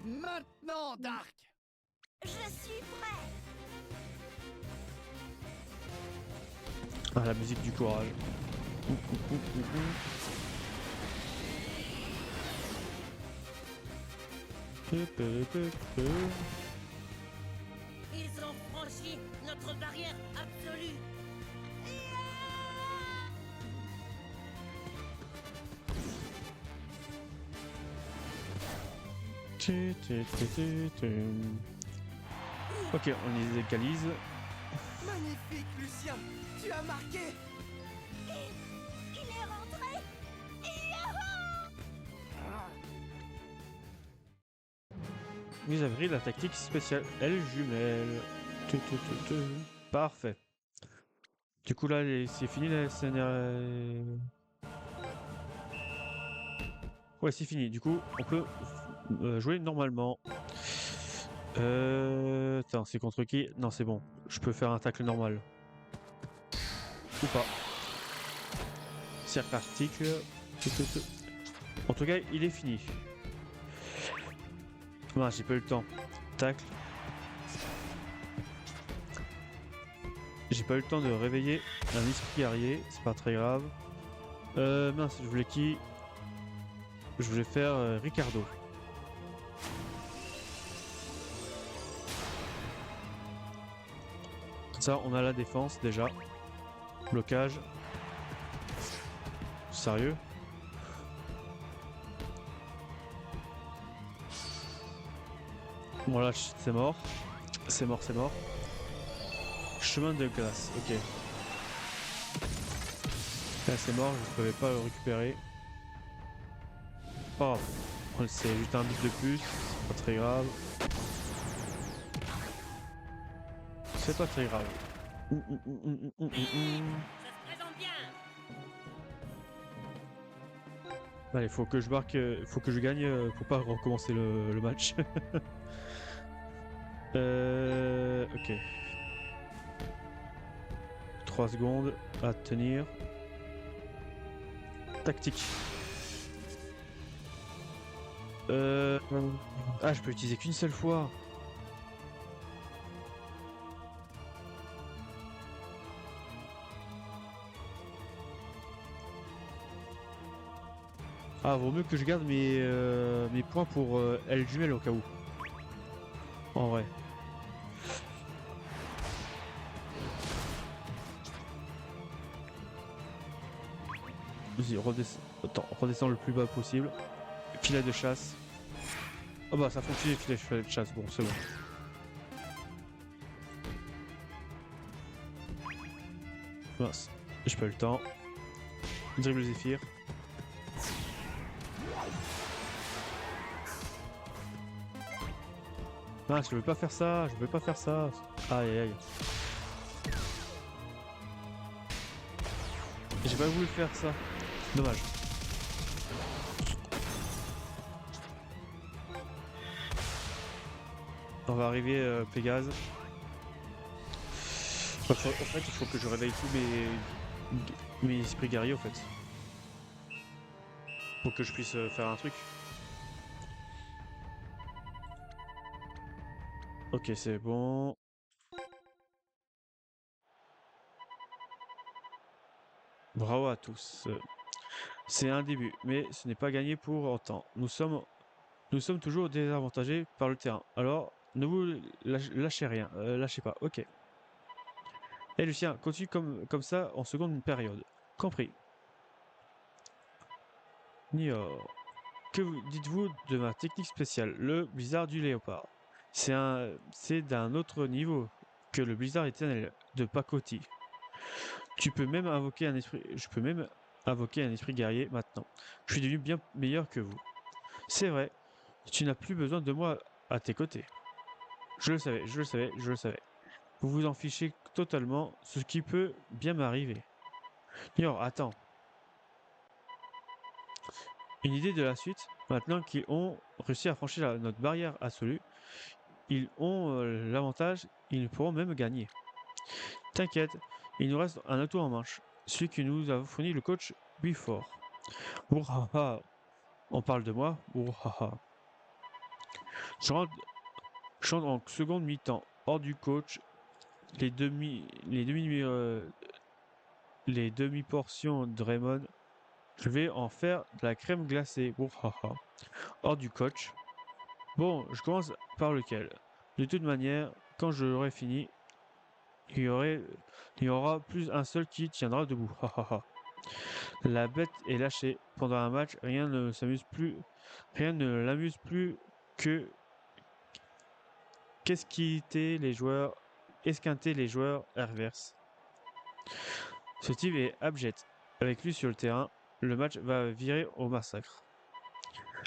Maintenant, Dark! Je suis prêt. Ah, la musique du courage. Ils ont franchi notre barrière absolue. Ok, on les égalise. Magnifique, Lucien. Tu as marqué. Il est rentré. Vous avez la tactique spéciale L jumelle. Parfait. Du coup là c'est fini la scène. Ouais, c'est fini. Du coup on peut jouer normalement. Attends, c'est contre qui? Non, c'est bon. Je peux faire un tacle normal. Ou pas. Cercle article. En tout cas, il est fini. Ah, j'ai pas eu le temps. Tacle. J'ai pas eu le temps de réveiller un esprit guerrier. C'est pas très grave. Mince, je voulais qui? Je voulais faire Ricardo. Ça, on a la défense déjà. Blocage. Sérieux? Voilà, c'est mort. C'est mort, c'est mort. Chemin de glace, ok. Là, c'est mort, je ne pouvais pas le récupérer. Pas grave. C'est juste un bit de plus, c'est pas très grave. C'est pas très grave. Ça se présente bien. Allez, faut que je marque, faut que je gagne pour pas recommencer le match. Ok. 3 secondes à tenir. Tactique. Ah, je peux utiliser qu'une seule fois. Ah, vaut mieux que je garde mes points pour L jumelle au cas où. En vrai. Vas-y, redescends le plus bas possible. Filet de chasse. Oh bah ça fonctionne, filet de chasse, bon c'est bon. Mince, j'ai pas eu le temps. Dribble Zéphyr. Ah, je veux pas faire ça, je veux pas faire ça. Aïe aïe aïe. J'ai pas voulu faire ça. Dommage. On va arriver Pégase. En fait, il faut que je réveille tous mes esprits guerriers, en fait. Pour que je puisse faire un truc. Ok, c'est bon. Bravo à tous. C'est un début, mais ce n'est pas gagné pour autant. Nous sommes toujours désavantagés par le terrain. Alors, ne vous lâchez rien. Lâchez pas. Ok. Et Lucien, continue comme ça en seconde période. Compris. Niort. Que dites-vous de ma technique spéciale, le blizzard du léopard? C'est d'un autre niveau que le blizzard éternel de pacotille. Je peux même invoquer un esprit guerrier maintenant. Je suis devenu bien meilleur que vous. C'est vrai, tu n'as plus besoin de moi à tes côtés. Je le savais, je le savais, je le savais. Vous vous en fichez totalement, ce qui peut bien m'arriver. Niort, attends. Une idée de la suite, maintenant qu'ils ont réussi à franchir notre barrière absolue, ils ont l'avantage, ils pourront même gagner. T'inquiète, il nous reste un atout en manche, celui que nous a fourni le coach Buford. Ouhaha, on parle de moi. Ouhaha. Je rentre en seconde mi-temps, hors du coach, les demi-portions de Raymond. Je vais en faire de la crème glacée. Ouhaha. Hors du coach. Bon, je commence par lequel? De toute manière, quand je l'aurai fini, il y aura plus un seul qui tiendra debout. La bête est lâchée. Pendant un match, rien ne l'amuse plus que esquinter les joueurs adverses. Ce type est abject. Avec lui sur le terrain, le match va virer au massacre.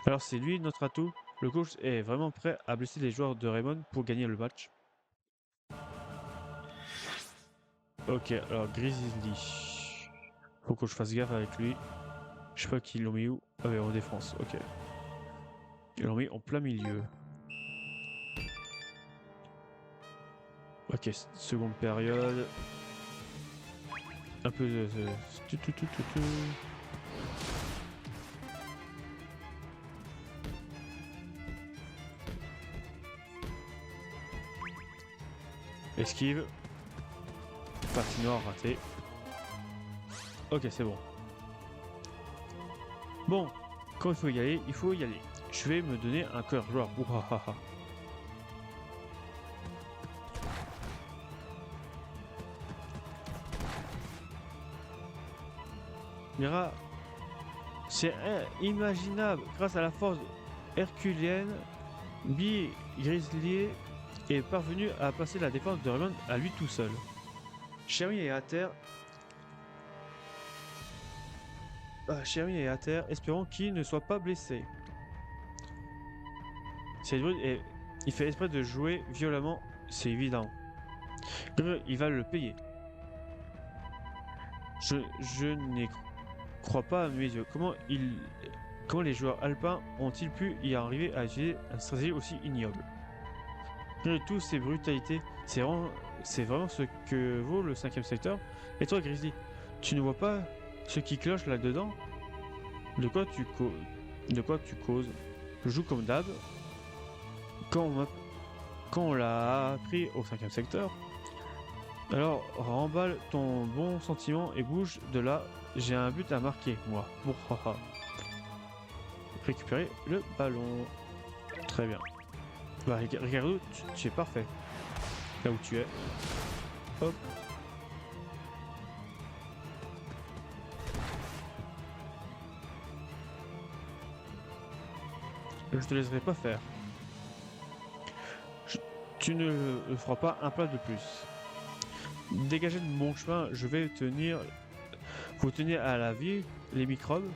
Alors c'est lui notre atout. Le coach est vraiment prêt à blesser les joueurs de Raymond pour gagner le match. Ok, alors Grizzly. Faut que je fasse gaffe avec lui. Je sais pas qu'ils l'ont mis où. Ah ouais, en défense, ok. Ils l'ont mis en plein milieu. Ok, seconde période. Un peu de... Esquive. Patinoire raté. Ok, c'est bon. Bon, quand il faut y aller, il faut y aller. Je vais me donner un cœur joueur. Ouhaha. Mira, c'est imaginable. Grâce à la force herculéenne, Bi Grizzly est parvenu à passer la défense de Raymond à lui tout seul. Sherry est à terre. Sherry est à terre, espérons qu'il ne soit pas blessé. Il fait exprès de jouer violemment, c'est évident. Il va le payer. Je n'y crois pas à mes yeux. Comment les joueurs alpins ont-ils pu y arriver à utiliser une stratégie aussi ignoble? Malgré toutes ces brutalités, c'est vraiment ce que vaut le 5e secteur. Et toi, Grizzly, tu ne vois pas ce qui cloche là-dedans? De quoi tu causes? Je joue comme d'hab. Quand on l'a appris au 5e secteur. Alors, remballe ton bon sentiment et bouge de là. J'ai un but à marquer, moi. Bon, haha. Récupérer le ballon. Très bien. Bah, Ricardo, tu es parfait. Là où tu es. Hop. Je te laisserai pas faire. Tu ne le feras pas un pas de plus. Dégagez de mon chemin, je vais vous tenir à la vie, les microbes.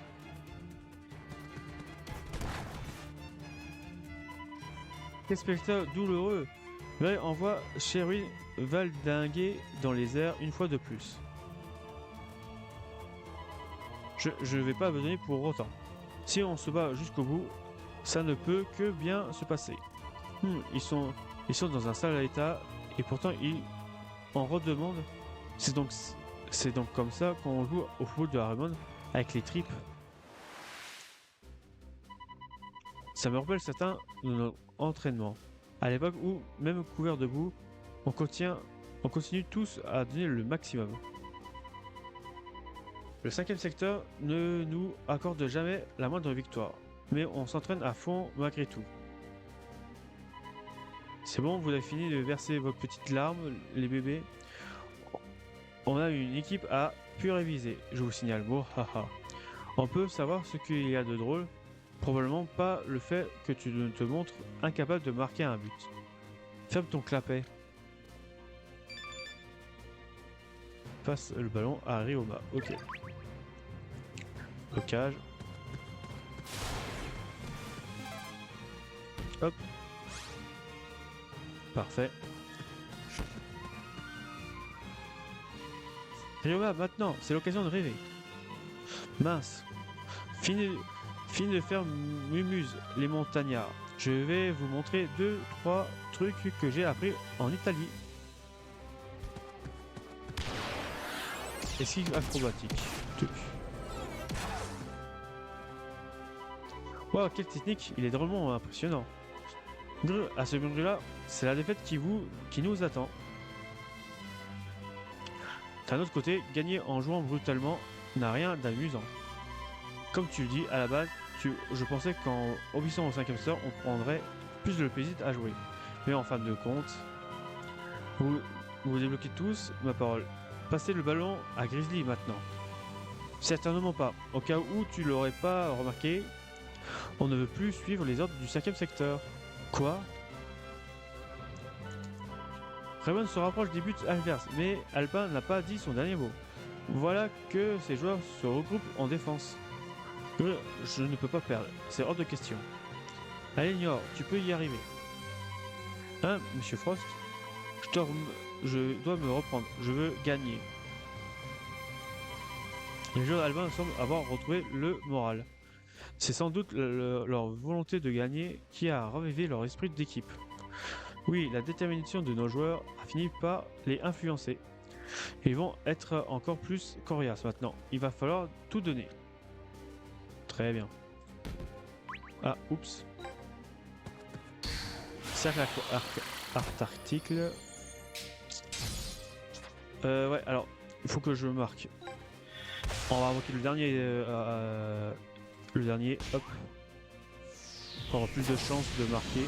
Spectacle douloureux. Ray envoie Sherry valdinguer dans les airs une fois de plus. Je ne vais pas abandonner pour autant. Si on se bat jusqu'au bout, ça ne peut que bien se passer. Ils sont dans un sale état et pourtant ils en redemandent. C'est donc comme ça qu'on joue au football de Raymond avec les tripes. Ça me rappelle certains de notre entraînement. À l'époque où, même couvert de boue, on continue tous à donner le maximum. Le 5e secteur ne nous accorde jamais la moindre victoire, mais on s'entraîne à fond malgré tout. C'est bon, vous avez fini de verser vos petites larmes, les bébés. On a une équipe à pu réviser, je vous signale. Bon, haha. On peut savoir ce qu'il y a de drôle. Probablement pas le fait que tu te montres incapable de marquer un but. Ferme ton clapet. Passe le ballon à Ryoma. Ok. Blocage. Hop. Parfait. Ryoma, maintenant, c'est l'occasion de rêver. Mince. Fini de faire mumuse, les montagnards. Je vais vous montrer 2-3 trucs que j'ai appris en Italie. Esquive acrobatique. Wow, quelle technique! Il est drôlement impressionnant. À ce moment-là, c'est la défaite qui nous attend. D'un autre côté, gagner en jouant brutalement n'a rien d'amusant. Comme tu le dis, à la base, je pensais qu'en obéissant au 5e sort, on prendrait plus de plaisir à jouer. Mais en fin de compte, vous débloquez tous ma parole. Passez le ballon à Grizzly maintenant. Certainement pas. Au cas où tu l'aurais pas remarqué, on ne veut plus suivre les ordres du 5e secteur. Quoi? Raymond se rapproche des buts adverses, mais Alpin n'a pas dit son dernier mot. Voilà que ces joueurs se regroupent en défense. Je ne peux pas perdre, c'est hors de question. Allez Nior, tu peux y arriver. Hein, Monsieur Frost? Je dois me reprendre, je veux gagner. Les joueurs albains semblent avoir retrouvé le moral. C'est sans doute leur volonté de gagner qui a ravivé leur esprit d'équipe. Oui, la détermination de nos joueurs a fini par les influencer. Ils vont être encore plus coriaces maintenant. Il va falloir tout donner. Très bien. Ah, oups. Cercle article. Ouais, alors, il faut que je marque. On va invoquer le dernier, hop. Pour avoir plus de chances de marquer.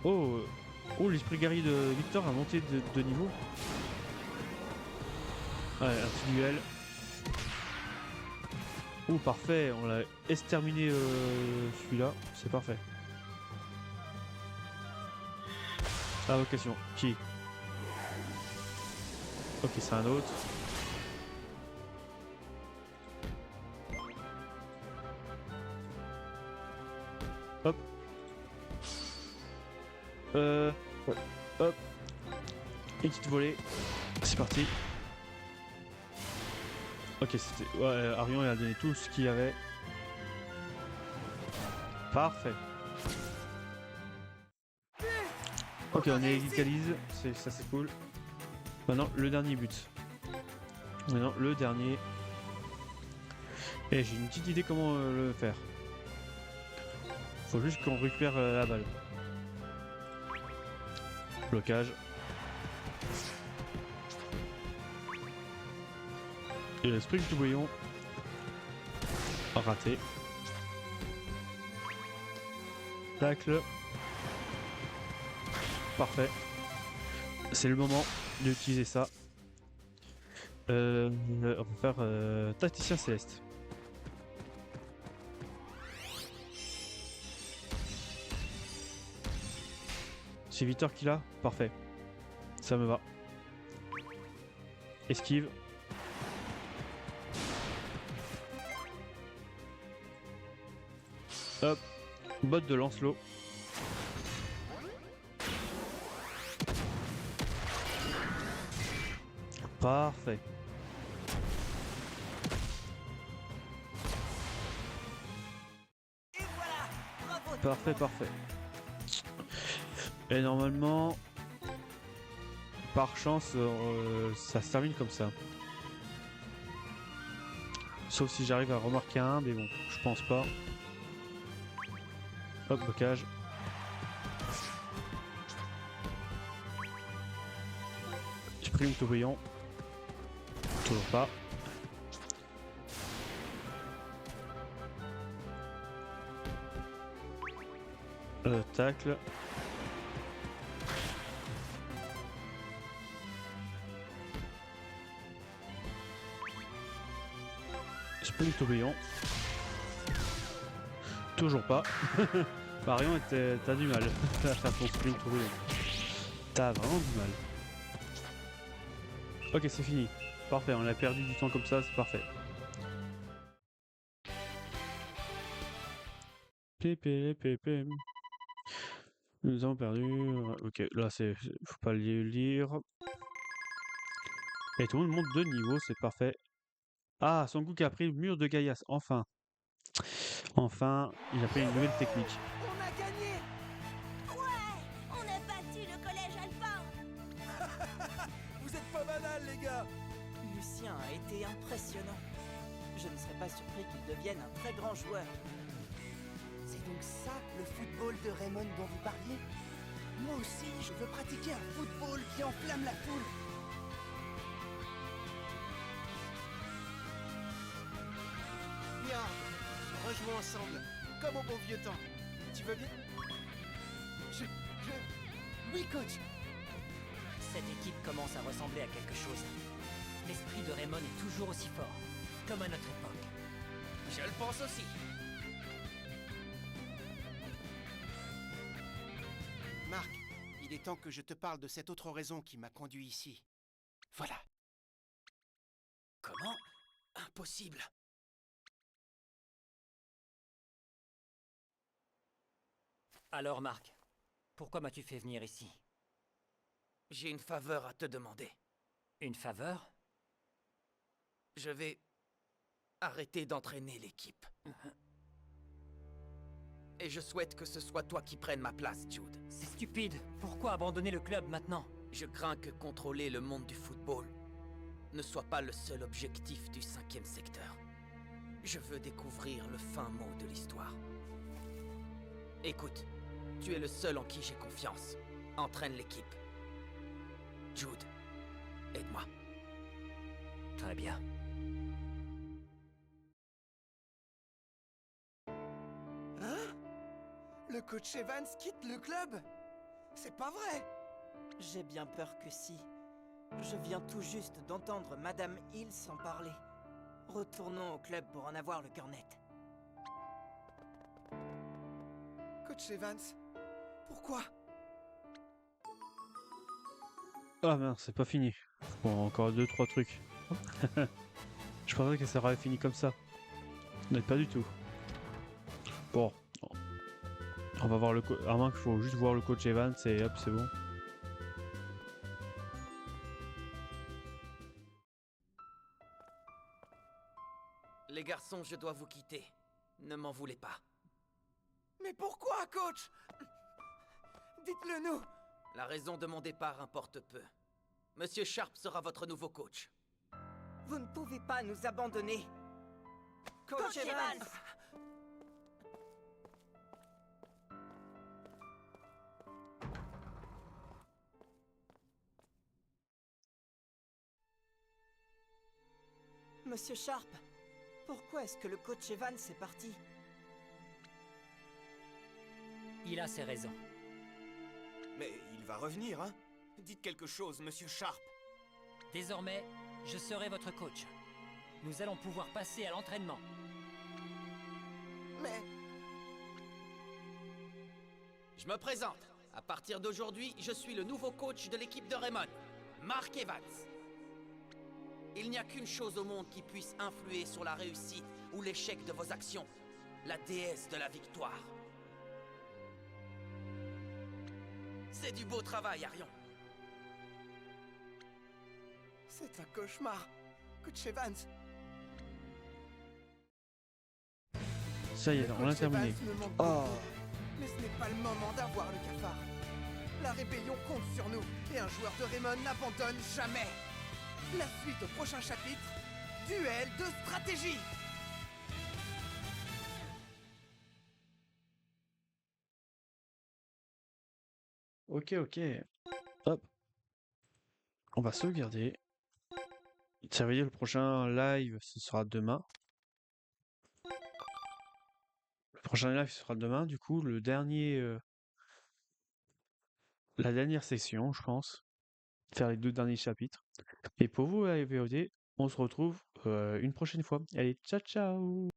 Oh, l'esprit guerrier de Victor a monté de niveau. Ouais, un petit duel. Oh, parfait, on l'a exterminé celui-là, c'est parfait. Invocation, qui? Ok, c'est un autre. Hop. Hop. Et petite volée. C'est parti. Ok, c'était... Ouais, Arion il a donné tout ce qu'il y avait. Parfait. Ok, on égalise. Ça c'est cool. Maintenant, le dernier but. Maintenant, le dernier. Et j'ai une petite idée comment le faire. Faut juste qu'on récupère la balle. Blocage. Et le sprint du bouillon. Raté. Tacle. Parfait. C'est le moment d'utiliser ça. On va faire tacticien céleste. C'est Victor qui l'a? Parfait. Ça me va. Esquive. Hop. Botte de Lancelot. Parfait. Parfait, parfait. Et normalement, par chance, ça se termine comme ça. Sauf si j'arrive à remarquer un, mais bon, je pense pas. Hop, blocage. Sprint tout brillant. Toujours pas. Tacle. Sprint tourbillon. Toujours pas. Marion, t'as du mal à faire ton sprint tourbillon. T'as vraiment du mal. Ok, c'est fini. Parfait, on a perdu du temps comme ça, c'est parfait. Pépé. Nous avons perdu. Ok, là c'est. Faut pas le lire. Et tout le monde monte de niveau, c'est parfait. Ah, Son Goku a pris le mur de Gaias, enfin. Enfin, il a pris une nouvelle technique. On a gagné! Ouais, on a battu le collège alpin. Vous êtes pas banal, les gars! Lucien a été impressionnant. Je ne serais pas surpris qu'il devienne un très grand joueur. C'est donc ça, le football de Raymond dont vous parliez? Moi aussi, je veux pratiquer un football qui enflamme la foule. Viens, rejoins ensemble, comme au bon vieux temps. Tu veux bien? Oui, coach. Cette équipe commence à ressembler à quelque chose. L'esprit de Raymond est toujours aussi fort, comme à notre époque. Je le pense aussi. Marc, il est temps que je te parle de cette autre raison qui m'a conduit ici. Voilà. Comment? Impossible. Alors Marc, pourquoi m'as-tu fait venir ici? J'ai une faveur à te demander. Une faveur? Je vais arrêter d'entraîner l'équipe. Et je souhaite que ce soit toi qui prennes ma place, Jude. C'est stupide. Pourquoi abandonner le club maintenant? Je crains que contrôler le monde du football ne soit pas le seul objectif du 5e secteur. Je veux découvrir le fin mot de l'histoire. Écoute, tu es le seul en qui j'ai confiance. Entraîne l'équipe. Jude, aide-moi. Très bien. Hein? Le coach Evans quitte le club? C'est pas vrai! J'ai bien peur que si. Je viens tout juste d'entendre Madame Hill s'en parler. Retournons au club pour en avoir le cœur net. Coach Evans, pourquoi? Ah mince, c'est pas fini. Bon, encore 2-3 trucs. Je pensais que ça aurait fini comme ça. Mais pas du tout. Bon. On va voir le coach. À moins qu'il faut juste voir le coach Evans et hop, c'est bon. Les garçons, je dois vous quitter. Ne m'en voulez pas. Mais pourquoi, coach? Dites-le nous! La raison de mon départ importe peu. Monsieur Sharp sera votre nouveau coach. Vous ne pouvez pas nous abandonner. Coach Evans! Monsieur Sharp, pourquoi est-ce que le coach Evans est parti? Il a ses raisons. Mais il va revenir, hein? Dites quelque chose, monsieur Sharp. Désormais, je serai votre coach. Nous allons pouvoir passer à l'entraînement. Mais... Je me présente. À partir d'aujourd'hui, je suis le nouveau coach de l'équipe de Raymond, Mark Evans. Il n'y a qu'une chose au monde qui puisse influer sur la réussite ou l'échec de vos actions. La déesse de la victoire. C'est du beau travail, Arion. C'est un cauchemar, coach Evans. Ça y est, on a terminé. Oh. Mais ce n'est pas le moment d'avoir le cafard. La rébellion compte sur nous, et un joueur de Raymond n'abandonne jamais. La suite au prochain chapitre, duel de stratégie. Ok, ok. Hop. On va sauvegarder. Ça veut dire le prochain live, ce sera demain. Le prochain live sera demain, du coup, le dernier... la dernière session, je pense. Faire les 2 derniers chapitres. Et pour vous, la VOD, on se retrouve une prochaine fois. Allez, ciao, ciao!